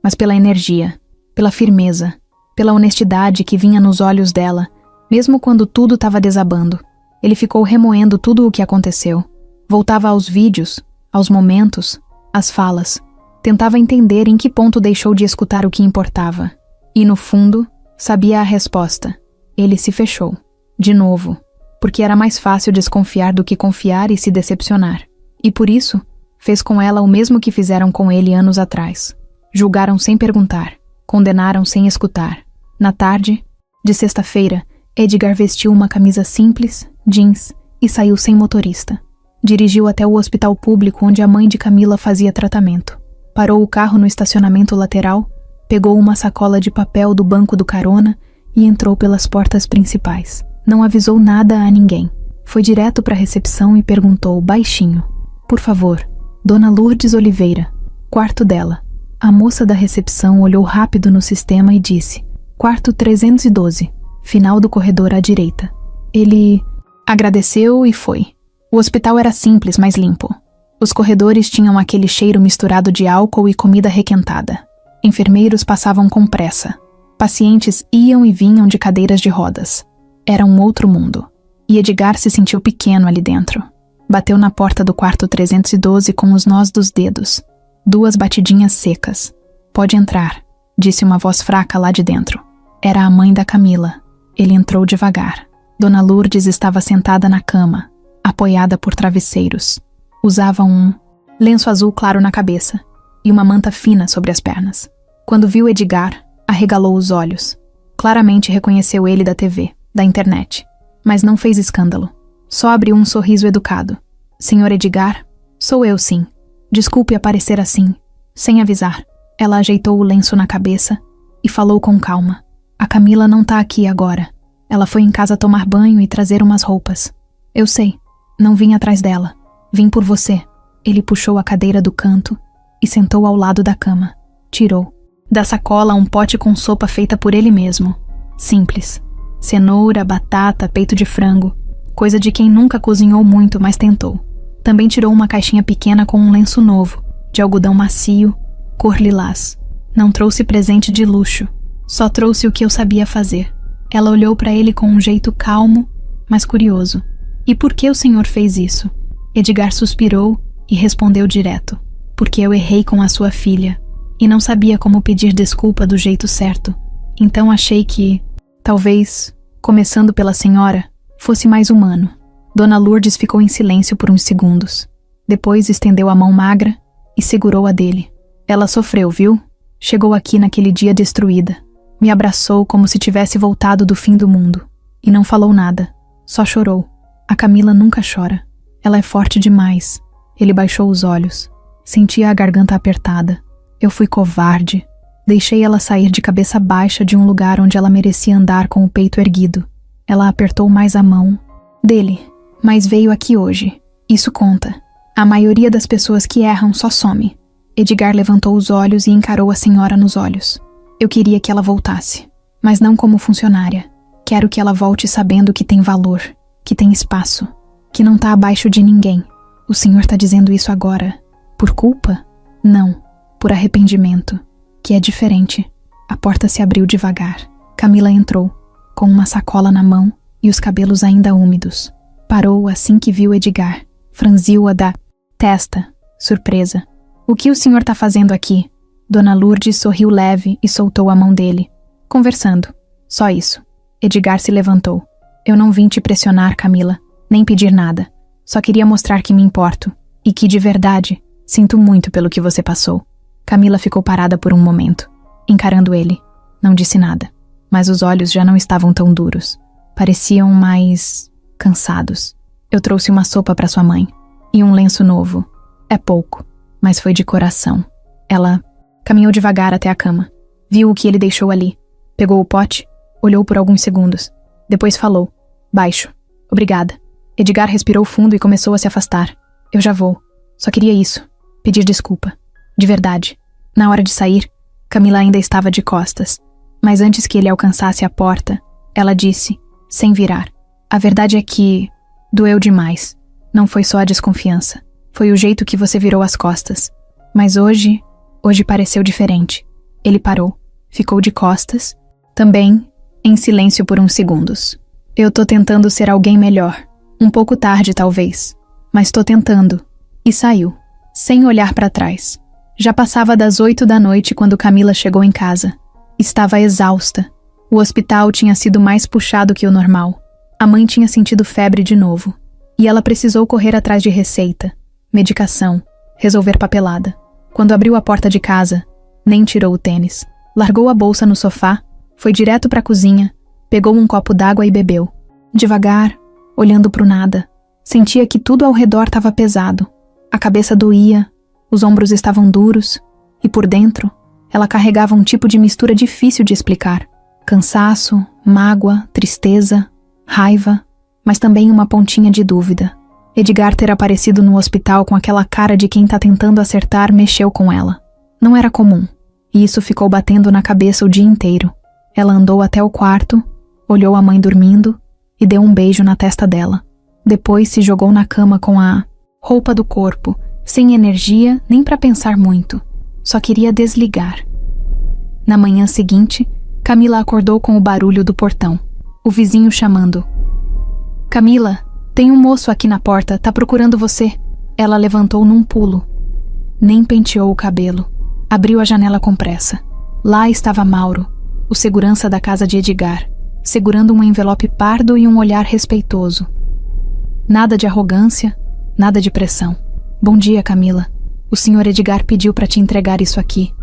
mas pela energia, pela firmeza, pela honestidade que vinha nos olhos dela, mesmo quando tudo estava desabando. Ele ficou remoendo tudo o que aconteceu. Voltava aos vídeos, aos momentos, às falas. Tentava entender em que ponto deixou de escutar o que importava. E, no fundo, sabia a resposta. Ele se fechou. De novo. Porque era mais fácil desconfiar do que confiar e se decepcionar. E por isso, fez com ela o mesmo que fizeram com ele anos atrás. Julgaram sem perguntar. Condenaram sem escutar. Na tarde, de sexta-feira, Edgar vestiu uma camisa simples, jeans e saiu sem motorista. Dirigiu até o hospital público onde a mãe de Camila fazia tratamento. Parou o carro no estacionamento lateral, pegou uma sacola de papel do banco do carona e entrou pelas portas principais. Não avisou nada a ninguém. Foi direto para a recepção e perguntou baixinho: por favor, Dona Lourdes Oliveira, quarto dela. A moça da recepção olhou rápido no sistema e disse: quarto 312, final do corredor à direita. Ele agradeceu e foi. O hospital era simples, mas limpo. Os corredores tinham aquele cheiro misturado de álcool e comida requentada. Enfermeiros passavam com pressa. Pacientes iam e vinham de cadeiras de rodas. Era um outro mundo. E Edgar se sentiu pequeno ali dentro. Bateu na porta do quarto 312 com os nós dos dedos. 2 batidinhas secas. Pode entrar, disse uma voz fraca lá de dentro. Era a mãe da Camila. Ele entrou devagar. Dona Lourdes estava sentada na cama, apoiada por travesseiros. Usava um lenço azul claro na cabeça e uma manta fina sobre as pernas. Quando viu Edgar, arregalou os olhos. Claramente reconheceu ele da TV, da internet, mas não fez escândalo. Só abriu um sorriso educado. Senhor Edgar, sou eu sim. Desculpe aparecer assim, sem avisar. Ela ajeitou o lenço na cabeça e falou com calma. A Camila não tá aqui agora. Ela foi em casa tomar banho e trazer umas roupas. Eu sei, não vim atrás dela. Vim por você. Ele puxou a cadeira do canto e sentou ao lado da cama. Tirou da sacola um pote com sopa feita por ele mesmo. Simples. Cenoura, batata, peito de frango. Coisa de quem nunca cozinhou muito, mas tentou. Também tirou uma caixinha pequena com um lenço novo, de algodão macio, cor lilás. Não trouxe presente de luxo. Só trouxe o que eu sabia fazer. Ela olhou para ele com um jeito calmo, mas curioso. E por que o senhor fez isso? Edgar suspirou e respondeu direto. Porque eu errei com a sua filha e não sabia como pedir desculpa do jeito certo. Então achei que, talvez, começando pela senhora, fosse mais humano. Dona Lourdes ficou em silêncio por uns segundos. Depois estendeu a mão magra e segurou a dele. Ela sofreu, viu? Chegou aqui naquele dia destruída. Me abraçou como se tivesse voltado do fim do mundo. E não falou nada. Só chorou. A Camila nunca chora. Ela é forte demais. Ele baixou os olhos. Sentia a garganta apertada. Eu fui covarde. Deixei ela sair de cabeça baixa de um lugar onde ela merecia andar com o peito erguido. Ela apertou mais a mão dele, mas veio aqui hoje. Isso conta. A maioria das pessoas que erram só some. Edgar levantou os olhos e encarou a senhora nos olhos. Eu queria que ela voltasse, mas não como funcionária. Quero que ela volte sabendo que tem valor, que tem espaço, que não tá abaixo de ninguém. O senhor tá dizendo isso agora por culpa? Não, por arrependimento, que é diferente. A porta se abriu devagar. Camila entrou, com uma sacola na mão e os cabelos ainda úmidos. Parou assim que viu Edgar. Franziu-a da testa, surpresa. O que o senhor tá fazendo aqui? Dona Lourdes sorriu leve e soltou a mão dele. Conversando. Só isso. Edgar se levantou. Eu não vim te pressionar, Camila, nem pedir nada. Só queria mostrar que me importo. E que, de verdade, sinto muito pelo que você passou. Camila ficou parada por um momento, encarando ele. Não disse nada, mas os olhos já não estavam tão duros. Pareciam mais cansados. Eu trouxe uma sopa para sua mãe. E um lenço novo. É pouco, mas foi de coração. Ela caminhou devagar até a cama. Viu o que ele deixou ali. Pegou o pote, olhou por alguns segundos. Depois falou, baixo. Obrigada. Edgar respirou fundo e começou a se afastar. Eu já vou. Só queria isso. Pedir desculpa. De verdade. Na hora de sair, Camila ainda estava de costas. Mas antes que ele alcançasse a porta, ela disse, sem virar. A verdade é que doeu demais. Não foi só a desconfiança. Foi o jeito que você virou as costas. Mas hoje pareceu diferente. Ele parou. Ficou de costas. Também, em silêncio por uns segundos. Eu tô tentando ser alguém melhor. Um pouco tarde, talvez. Mas tô tentando. E saiu, sem olhar para trás. Já passava das 8 da noite quando Camila chegou em casa. Estava exausta. O hospital tinha sido mais puxado que o normal. A mãe tinha sentido febre de novo. E ela precisou correr atrás de receita, medicação, resolver papelada. Quando abriu a porta de casa, nem tirou o tênis. Largou a bolsa no sofá, foi direto para a cozinha, pegou um copo d'água e bebeu. Devagar, olhando pro nada. Sentia que tudo ao redor estava pesado. A cabeça doía, os ombros estavam duros, e por dentro, ela carregava um tipo de mistura difícil de explicar. Cansaço, mágoa, tristeza, raiva, mas também uma pontinha de dúvida. Edgar ter aparecido no hospital com aquela cara de quem tá tentando acertar mexeu com ela. Não era comum, e isso ficou batendo na cabeça o dia inteiro. Ela andou até o quarto, olhou a mãe dormindo e deu um beijo na testa dela. Depois se jogou na cama com a roupa do corpo, sem energia nem para pensar muito. Só queria desligar. Na manhã seguinte, Camila acordou com o barulho do portão. O vizinho chamando. Camila, tem um moço aqui na porta, tá procurando você. Ela levantou num pulo. Nem penteou o cabelo. Abriu a janela com pressa. Lá estava Mauro, o segurança da casa de Edgar, segurando um envelope pardo e um olhar respeitoso. Nada de arrogância, nada de pressão. Bom dia, Camila. O Sr. Edgar pediu para te entregar isso aqui.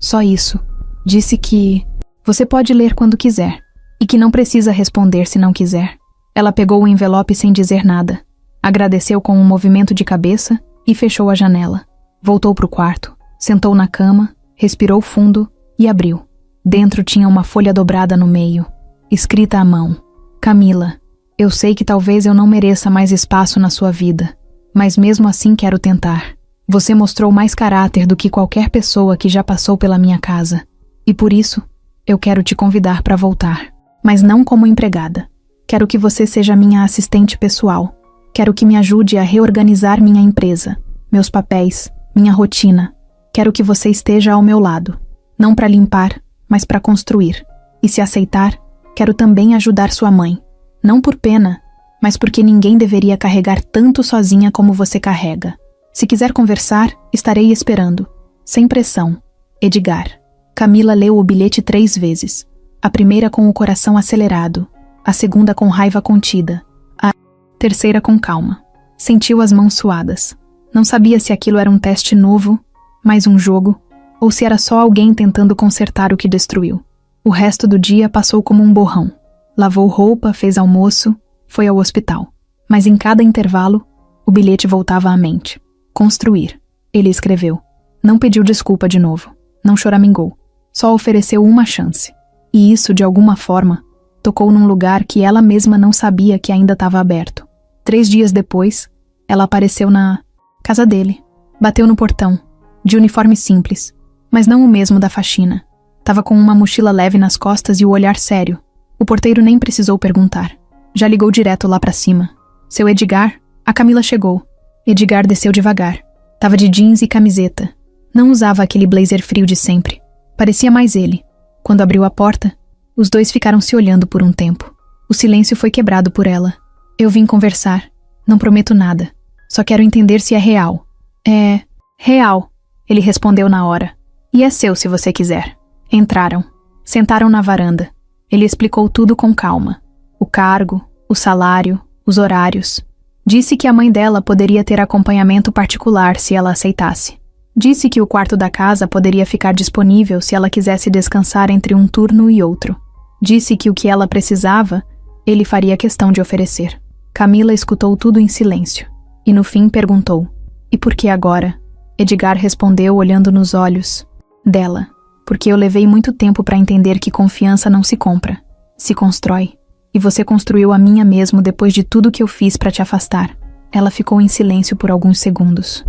Só isso. Disse que você pode ler quando quiser e que não precisa responder se não quiser. Ela pegou o envelope sem dizer nada, agradeceu com um movimento de cabeça e fechou a janela. Voltou para o quarto, sentou na cama, respirou fundo e abriu. Dentro tinha uma folha dobrada no meio, escrita à mão. Camila, eu sei que talvez eu não mereça mais espaço na sua vida, mas mesmo assim quero tentar. Você mostrou mais caráter do que qualquer pessoa que já passou pela minha casa. E por isso, eu quero te convidar para voltar. Mas não como empregada. Quero que você seja minha assistente pessoal. Quero que me ajude a reorganizar minha empresa, meus papéis, minha rotina. Quero que você esteja ao meu lado. Não para limpar, mas para construir. E se aceitar, quero também ajudar sua mãe. Não por pena, mas porque ninguém deveria carregar tanto sozinha como você carrega. Se quiser conversar, estarei esperando. Sem pressão. Edgar. Camila leu o bilhete 3 vezes. A primeira com o coração acelerado. A segunda com raiva contida. A terceira com calma. Sentiu as mãos suadas. Não sabia se aquilo era um teste novo, mais um jogo, ou se era só alguém tentando consertar o que destruiu. O resto do dia passou como um borrão. Lavou roupa, fez almoço, foi ao hospital. Mas em cada intervalo, o bilhete voltava à mente. Construir. Ele escreveu. Não pediu desculpa de novo. Não choramingou. Só ofereceu uma chance. E isso, de alguma forma, tocou num lugar que ela mesma não sabia que ainda estava aberto. 3 dias depois, ela apareceu na casa dele. Bateu no portão, de uniforme simples, mas não o mesmo da faxina. Tava com uma mochila leve nas costas e o olhar sério. O porteiro nem precisou perguntar. Já ligou direto lá pra cima. Seu Edgar? A Camila chegou. Edgar desceu devagar. Tava de jeans e camiseta. Não usava aquele blazer frio de sempre. Parecia mais ele. Quando abriu a porta, os dois ficaram se olhando por um tempo. O silêncio foi quebrado por ela. Eu vim conversar. Não prometo nada. Só quero entender se é real. É real, ele respondeu na hora. E é seu se você quiser. Entraram. Sentaram na varanda. Ele explicou tudo com calma. O cargo, o salário, os horários. Disse que a mãe dela poderia ter acompanhamento particular se ela aceitasse. Disse que o quarto da casa poderia ficar disponível se ela quisesse descansar entre um turno e outro. Disse que o que ela precisava, ele faria questão de oferecer. Camila escutou tudo em silêncio. E no fim perguntou: e por que agora? Edgar respondeu olhando nos olhos dela. Porque eu levei muito tempo para entender que confiança não se compra, se constrói. E você construiu a minha mesmo depois de tudo que eu fiz para te afastar. Ela ficou em silêncio por alguns segundos.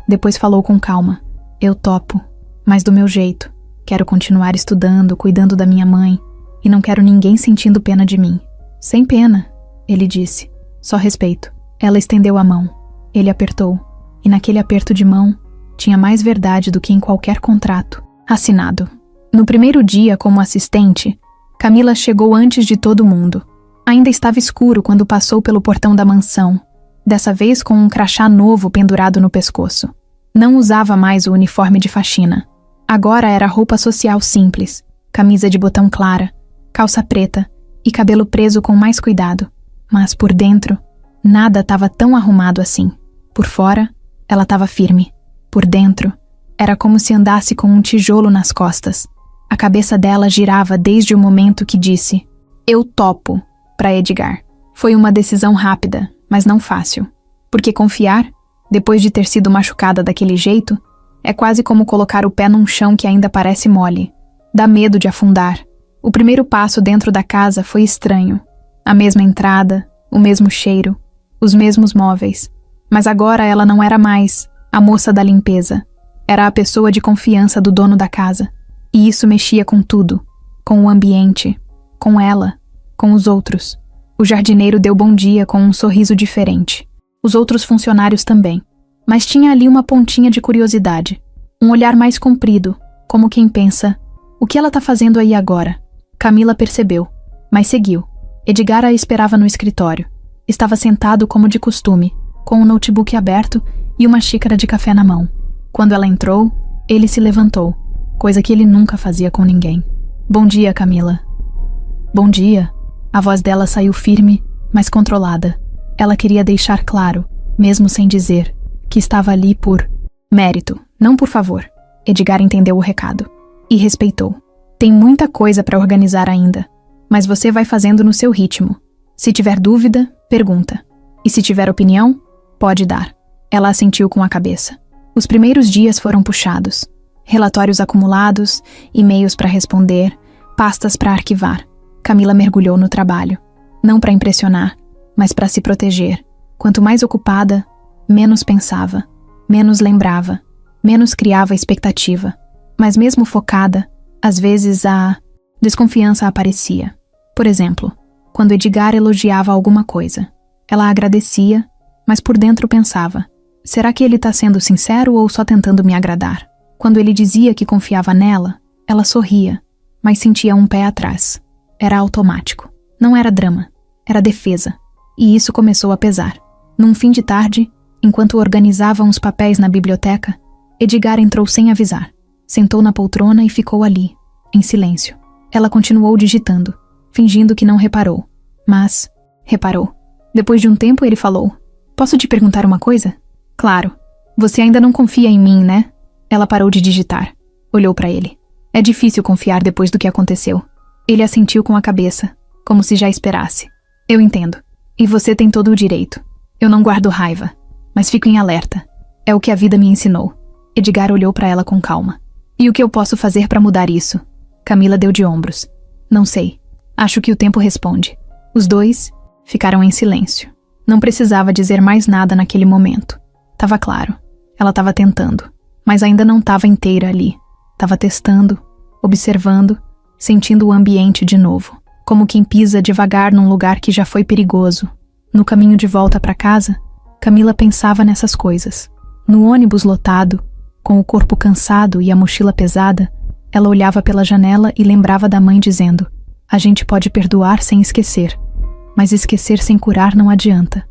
Depois falou com calma. Eu topo, mas do meu jeito. Quero continuar estudando, cuidando da minha mãe. E não quero ninguém sentindo pena de mim. Sem pena, ele disse. Só respeito. Ela estendeu a mão. Ele apertou. E naquele aperto de mão, tinha mais verdade do que em qualquer contrato assinado. No primeiro dia como assistente, Camila chegou antes de todo mundo. Ainda estava escuro quando passou pelo portão da mansão, dessa vez com um crachá novo pendurado no pescoço. Não usava mais o uniforme de faxina. Agora era roupa social simples, camisa de botão clara, calça preta e cabelo preso com mais cuidado. Mas por dentro, nada estava tão arrumado assim. Por fora, ela estava firme. Por dentro, era como se andasse com um tijolo nas costas. A cabeça dela girava desde o momento que disse "eu topo" para Edgar. Foi uma decisão rápida, mas não fácil. Porque confiar, depois de ter sido machucada daquele jeito, é quase como colocar o pé num chão que ainda parece mole. Dá medo de afundar. O primeiro passo dentro da casa foi estranho. A mesma entrada, o mesmo cheiro, os mesmos móveis. Mas agora ela não era mais a moça da limpeza. Era a pessoa de confiança do dono da casa. E isso mexia com tudo. Com o ambiente, com ela, com os outros. O jardineiro deu bom dia com um sorriso diferente. Os outros funcionários também. Mas tinha ali uma pontinha de curiosidade. Um olhar mais comprido, como quem pensa: o que ela tá fazendo aí agora? Camila percebeu, mas seguiu. Edgar a esperava no escritório. Estava sentado como de costume, com um notebook aberto e uma xícara de café na mão. Quando ela entrou, ele se levantou. coisa que ele nunca fazia com ninguém. Bom dia, Camila. Bom dia. A voz dela saiu firme, mas controlada. Ela queria deixar claro, mesmo sem dizer, que estava ali por mérito, não por favor. Edgar entendeu o recado e respeitou. Tem muita coisa para organizar ainda, mas você vai fazendo no seu ritmo. Se tiver dúvida, pergunta. E se tiver opinião, pode dar. Ela assentiu com a cabeça. Os primeiros dias foram puxados. Relatórios acumulados, e-mails para responder, pastas para arquivar. Camila mergulhou no trabalho. Não para impressionar, mas para se proteger. Quanto mais ocupada, menos pensava, menos lembrava, menos criava expectativa. Mas mesmo focada, às vezes a desconfiança aparecia. Por exemplo, quando Edgar elogiava alguma coisa. Ela agradecia, mas por dentro pensava: será que ele está sendo sincero ou só tentando me agradar? Quando ele dizia que confiava nela, ela sorria, mas sentia um pé atrás. Era automático. Não era drama, era defesa. E isso começou a pesar. Num fim de tarde, enquanto organizava uns papéis na biblioteca, Edgar entrou sem avisar. Sentou na poltrona e ficou ali, em silêncio. Ela continuou digitando, fingindo que não reparou. Mas reparou. Depois de um tempo ele falou: posso te perguntar uma coisa? Claro. Você ainda não confia em mim, né? Ela parou de digitar. Olhou para ele. É difícil confiar depois do que aconteceu. Ele assentiu com a cabeça, como se já esperasse. Eu entendo. E você tem todo o direito. Eu não guardo raiva, mas fico em alerta. É o que a vida me ensinou. Edgar olhou para ela com calma. E o que eu posso fazer para mudar isso? Camila deu de ombros. Não sei. Acho que o tempo responde. Os dois ficaram em silêncio. Não precisava dizer mais nada naquele momento. Tava claro. Ela estava tentando, mas ainda não estava inteira ali. Tava testando, observando, sentindo o ambiente de novo. Como quem pisa devagar num lugar que já foi perigoso. No caminho de volta para casa, Camila pensava nessas coisas. No ônibus lotado, com o corpo cansado e a mochila pesada, ela olhava pela janela e lembrava da mãe dizendo: a gente pode perdoar sem esquecer, mas esquecer sem curar não adianta.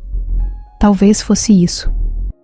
Talvez fosse isso.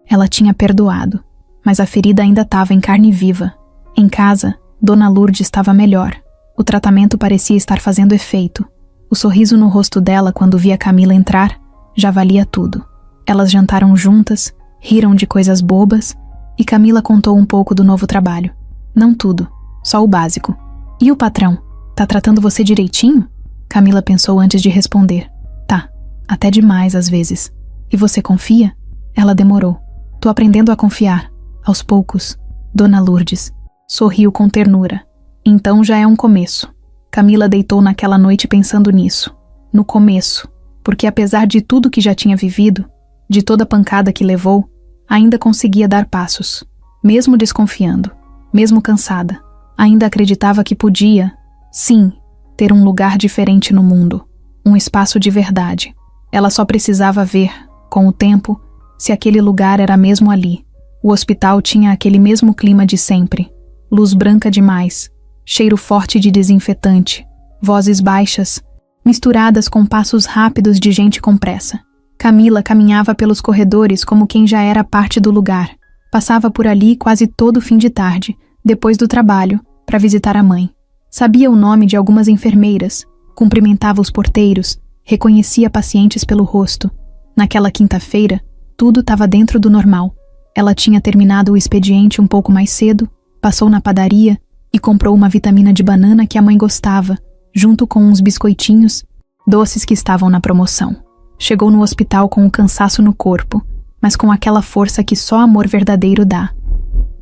Ela tinha perdoado, mas a ferida ainda estava em carne viva. Em casa, Dona Lourdes estava melhor. O tratamento parecia estar fazendo efeito. O sorriso no rosto dela quando via Camila entrar já valia tudo. Elas jantaram juntas, riram de coisas bobas e Camila contou um pouco do novo trabalho. Não tudo, só o básico. E o patrão? Tá tratando você direitinho? Camila pensou antes de responder. Tá, até demais às vezes. E você confia? Ela demorou. Tô aprendendo a confiar, aos poucos. Dona Lourdes sorriu com ternura. Então já é um começo. Camila deitou naquela noite pensando nisso. No começo. Porque apesar de tudo que já tinha vivido, de toda a pancada que levou, ainda conseguia dar passos. Mesmo desconfiando, mesmo cansada, ainda acreditava que podia, sim, ter um lugar diferente no mundo. Um espaço de verdade. Ela só precisava ver, com o tempo, se aquele lugar era mesmo ali. O hospital tinha aquele mesmo clima de sempre. Luz branca demais, cheiro forte de desinfetante, vozes baixas, misturadas com passos rápidos de gente com pressa. Camila caminhava pelos corredores como quem já era parte do lugar. Passava por ali quase todo fim de tarde, depois do trabalho, para visitar a mãe. Sabia o nome de algumas enfermeiras, cumprimentava os porteiros, reconhecia pacientes pelo rosto. Naquela quinta-feira, tudo estava dentro do normal. Ela tinha terminado o expediente um pouco mais cedo, passou na padaria e comprou uma vitamina de banana que a mãe gostava, junto com uns biscoitinhos, doces que estavam na promoção. Chegou no hospital com o cansaço no corpo, mas com aquela força que só amor verdadeiro dá.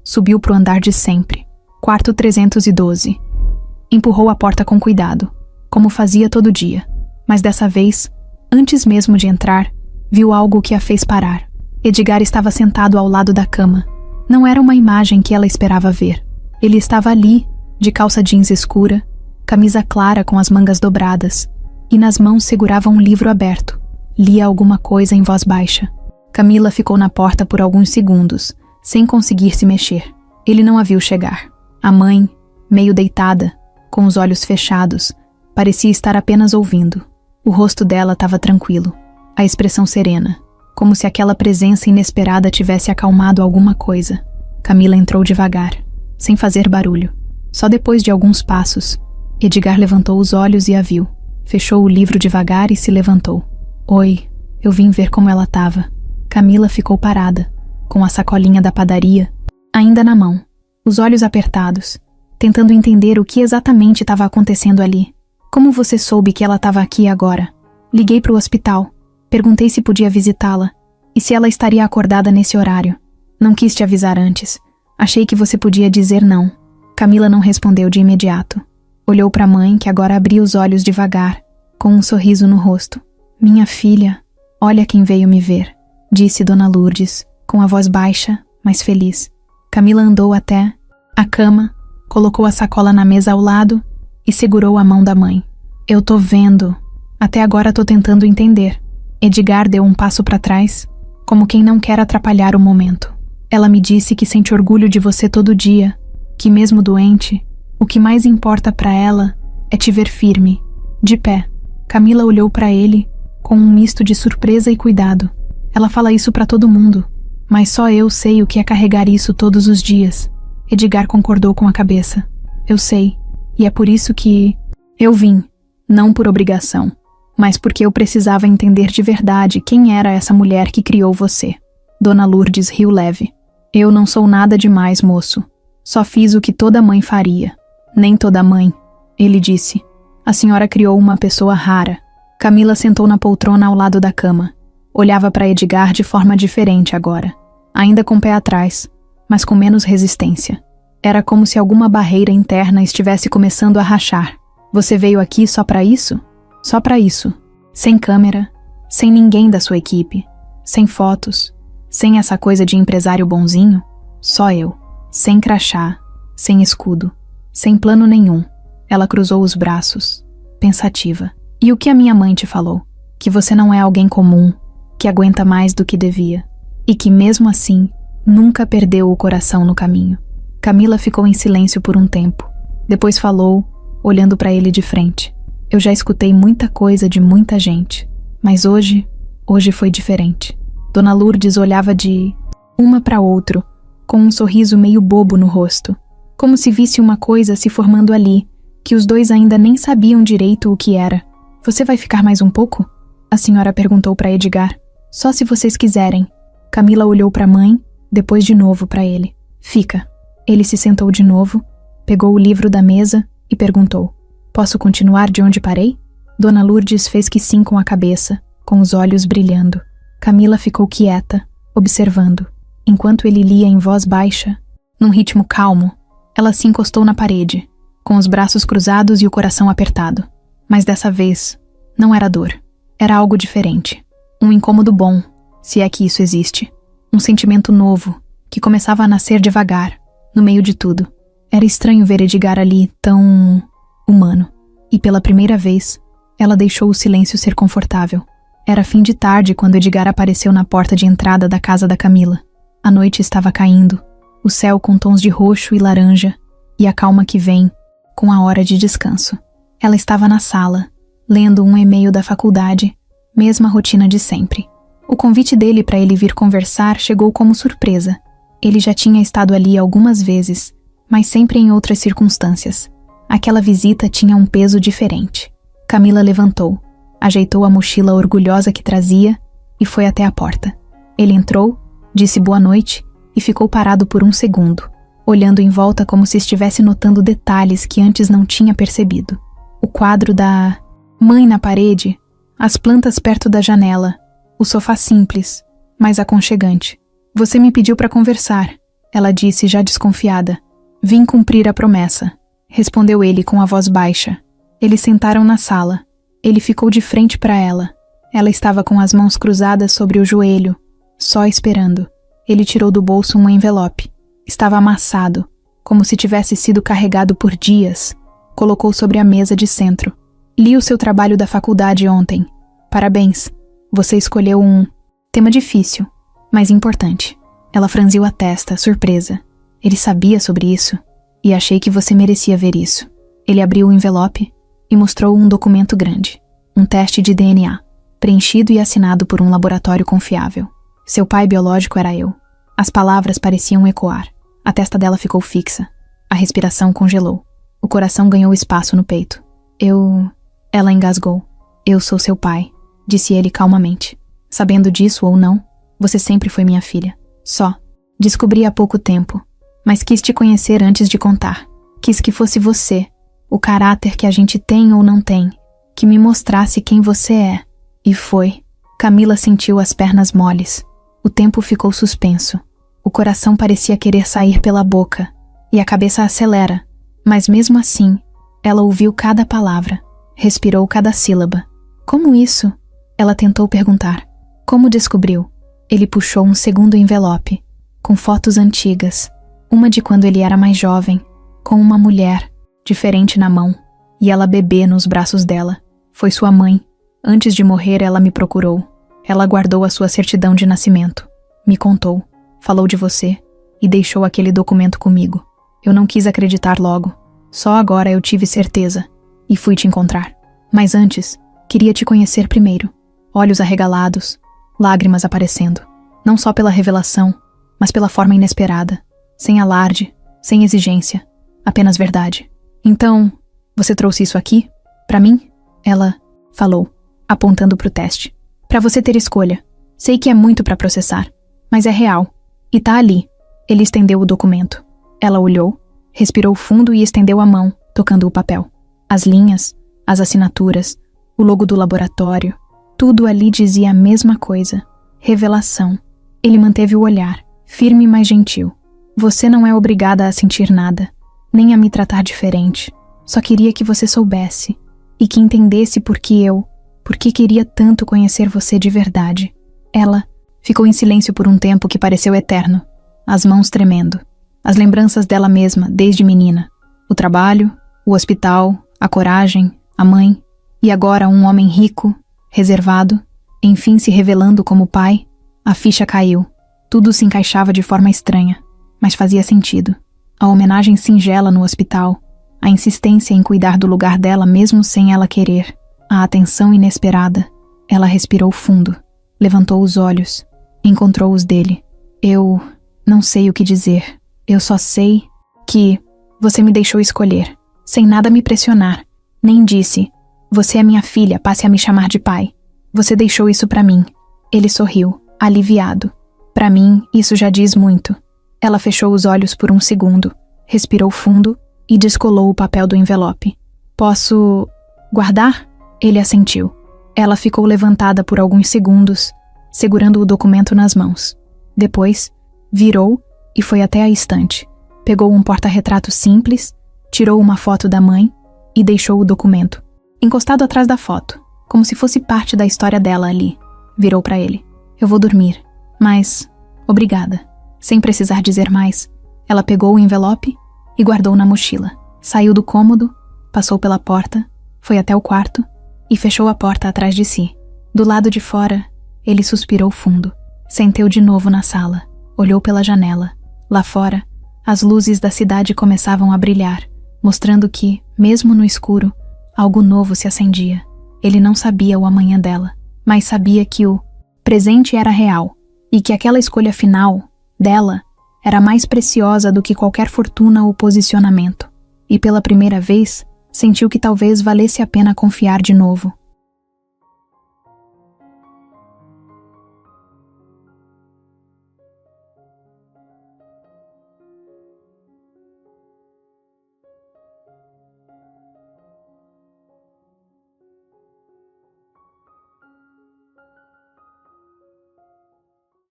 Subiu pro andar de sempre, quarto 312. Empurrou a porta com cuidado, como fazia todo dia, mas dessa vez, antes mesmo de entrar, viu algo que a fez parar. Edgar estava sentado ao lado da cama. Não era uma imagem que ela esperava ver. Ele estava ali, de calça jeans escura, camisa clara com as mangas dobradas, e nas mãos segurava um livro aberto. Lia alguma coisa em voz baixa. Camila ficou na porta por alguns segundos, sem conseguir se mexer. Ele não a viu chegar. A mãe, meio deitada, com os olhos fechados, parecia estar apenas ouvindo. O rosto dela estava tranquilo, a expressão serena, como se aquela presença inesperada tivesse acalmado alguma coisa. Camila entrou devagar, sem fazer barulho. Só depois de alguns passos, Edgar levantou os olhos e a viu. Fechou o livro devagar e se levantou. Oi, eu vim ver como ela estava. Camila ficou parada, com a sacolinha da padaria ainda na mão, os olhos apertados, tentando entender o que exatamente estava acontecendo ali. Como você soube que ela estava aqui agora? Liguei para o hospital. Perguntei se podia visitá-la e se ela estaria acordada nesse horário. Não quis te avisar antes. Achei que você podia dizer não. Camila não respondeu de imediato. Olhou para a mãe, que agora abria os olhos devagar, com um sorriso no rosto. Minha filha, olha quem veio me ver, disse Dona Lourdes, com a voz baixa, mas feliz. Camila andou até a cama, colocou a sacola na mesa ao lado e segurou a mão da mãe. Eu tô vendo. Até agora tô tentando entender. Edgar deu um passo para trás, como quem não quer atrapalhar o momento. Ela me disse que sente orgulho de você todo dia, que mesmo doente, o que mais importa para ela é te ver firme, de pé. Camila olhou para ele com um misto de surpresa e cuidado. Ela fala isso para todo mundo, mas só eu sei o que é carregar isso todos os dias. Edgar concordou com a cabeça. Eu sei, e é por isso que eu vim, não por obrigação, mas porque eu precisava entender de verdade quem era essa mulher que criou você. Dona Lourdes riu leve. Eu não sou nada demais, moço. Só fiz o que toda mãe faria. Nem toda mãe, ele disse. A senhora criou uma pessoa rara. Camila sentou na poltrona ao lado da cama. Olhava para Edgar de forma diferente agora. Ainda com o pé atrás, mas com menos resistência. Era como se alguma barreira interna estivesse começando a rachar. Você veio aqui só para isso? Só para isso. Sem câmera, sem ninguém da sua equipe, sem fotos, sem essa coisa de empresário bonzinho. Só eu. Sem crachá, sem escudo, sem plano nenhum. Ela cruzou os braços, pensativa. E o que a minha mãe te falou? Que você não é alguém comum, que aguenta mais do que devia. E que mesmo assim, nunca perdeu o coração no caminho. Camila ficou em silêncio por um tempo. Depois falou, olhando para ele de frente. Eu já escutei muita coisa de muita gente, mas hoje foi diferente. Dona Lourdes olhava de uma para outro, com um sorriso meio bobo no rosto, como se visse uma coisa se formando ali, que os dois ainda nem sabiam direito o que era. Você vai ficar mais um pouco? A senhora perguntou para Edgar. Só se vocês quiserem. Camila olhou para a mãe, depois de novo para ele. Fica. Ele se sentou de novo, pegou o livro da mesa e perguntou. Posso continuar de onde parei? Dona Lourdes fez que sim com a cabeça, com os olhos brilhando. Camila ficou quieta, observando. Enquanto ele lia em voz baixa, num ritmo calmo, ela se encostou na parede, com os braços cruzados e o coração apertado. Mas dessa vez, não era dor. Era algo diferente. Um incômodo bom, se é que isso existe. Um sentimento novo, que começava a nascer devagar, no meio de tudo. Era estranho ver Edgar ali, tão humano. E pela primeira vez, ela deixou o silêncio ser confortável. Era fim de tarde quando Edgar apareceu na porta de entrada da casa da Camila. A noite estava caindo, o céu com tons de roxo e laranja, e a calma que vem com a hora de descanso. Ela estava na sala, lendo um e-mail da faculdade, mesma rotina de sempre. O convite dele para ele vir conversar chegou como surpresa. Ele já tinha estado ali algumas vezes, mas sempre em outras circunstâncias. Aquela visita tinha um peso diferente. Camila levantou, ajeitou a mochila orgulhosa que trazia e foi até a porta. Ele entrou, disse boa noite e ficou parado por um segundo, olhando em volta como se estivesse notando detalhes que antes não tinha percebido. O quadro da mãe na parede, as plantas perto da janela, o sofá simples, mas aconchegante. Você me pediu para conversar, ela disse já desconfiada. Vim cumprir a promessa, respondeu ele com a voz baixa. Eles sentaram na sala. Ele ficou de frente para ela. Ela estava com as mãos cruzadas sobre o joelho, só esperando. Ele tirou do bolso um envelope. Estava amassado, como se tivesse sido carregado por dias. Colocou sobre a mesa de centro. Li o seu trabalho da faculdade ontem. Parabéns. Você escolheu um tema difícil, mas importante. Ela franziu a testa, surpresa. Ele sabia sobre isso, e achei que você merecia ver isso. Ele abriu o envelope e mostrou um documento grande. Um teste de DNA, preenchido e assinado por um laboratório confiável. Seu pai biológico era eu. As palavras pareciam ecoar. A testa dela ficou fixa. A respiração congelou. O coração ganhou espaço no peito. Ela engasgou. Eu sou seu pai, disse ele calmamente. Sabendo disso ou não, você sempre foi minha filha. Só. Descobri há pouco tempo, mas quis te conhecer antes de contar. Quis que fosse você, o caráter que a gente tem ou não tem, que me mostrasse quem você é. E foi. Camila sentiu as pernas moles. O tempo ficou suspenso. O coração parecia querer sair pela boca, e a cabeça acelera. Mas mesmo assim, ela ouviu cada palavra, respirou cada sílaba. Como isso? Ela tentou perguntar. Como descobriu? Ele puxou um segundo envelope, com fotos antigas. Uma de quando ele era mais jovem, com uma mulher, diferente na mão, e ela bebê nos braços dela. Foi sua mãe. Antes de morrer, ela me procurou. Ela guardou a sua certidão de nascimento. Me contou, falou de você, e deixou aquele documento comigo. Eu não quis acreditar logo. Só agora eu tive certeza, e fui te encontrar. Mas antes, queria te conhecer primeiro. Olhos arregalados, lágrimas aparecendo. Não só pela revelação, mas pela forma inesperada. Sem alarde, sem exigência. Apenas verdade. Então, você trouxe isso aqui? Pra mim? Ela falou, apontando pro teste. Pra você ter escolha. Sei que é muito pra processar, mas é real. E tá ali. Ele estendeu o documento. Ela olhou, respirou fundo e estendeu a mão, tocando o papel. As linhas, as assinaturas, o logo do laboratório, tudo ali dizia a mesma coisa. Revelação. Ele manteve o olhar, firme mas gentil. Você não é obrigada a sentir nada, nem a me tratar diferente. Só queria que você soubesse, e que entendesse por que queria tanto conhecer você de verdade. Ela ficou em silêncio por um tempo que pareceu eterno, as mãos tremendo. As lembranças dela mesma, desde menina. O trabalho, o hospital, a coragem, a mãe. E agora um homem rico, reservado, enfim se revelando como pai. A ficha caiu. Tudo se encaixava de forma estranha, mas fazia sentido. A homenagem singela no hospital, a insistência em cuidar do lugar dela mesmo sem ela querer, a atenção inesperada. Ela respirou fundo, levantou os olhos, encontrou os dele. Eu não sei o que dizer. Eu só sei que você me deixou escolher, sem nada me pressionar. Nem disse, você é minha filha, passe a me chamar de pai. Você deixou isso pra mim. Ele sorriu, aliviado. Pra mim, isso já diz muito. Ela fechou os olhos por um segundo, respirou fundo e descolou o papel do envelope. Posso guardar? Ele assentiu. Ela ficou levantada por alguns segundos, segurando o documento nas mãos. Depois, virou e foi até a estante. Pegou um porta-retrato simples, tirou uma foto da mãe e deixou o documento, encostado atrás da foto, como se fosse parte da história dela ali. Virou para ele. Eu vou dormir, mas obrigada. Sem precisar dizer mais, ela pegou o envelope e guardou na mochila. Saiu do cômodo, passou pela porta, foi até o quarto e fechou a porta atrás de si. Do lado de fora, ele suspirou fundo. Sentou de novo na sala, olhou pela janela. Lá fora, as luzes da cidade começavam a brilhar, mostrando que, mesmo no escuro, algo novo se acendia. Ele não sabia o amanhã dela, mas sabia que o presente era real e que aquela escolha final, dela, era mais preciosa do que qualquer fortuna ou posicionamento. E pela primeira vez, sentiu que talvez valesse a pena confiar de novo.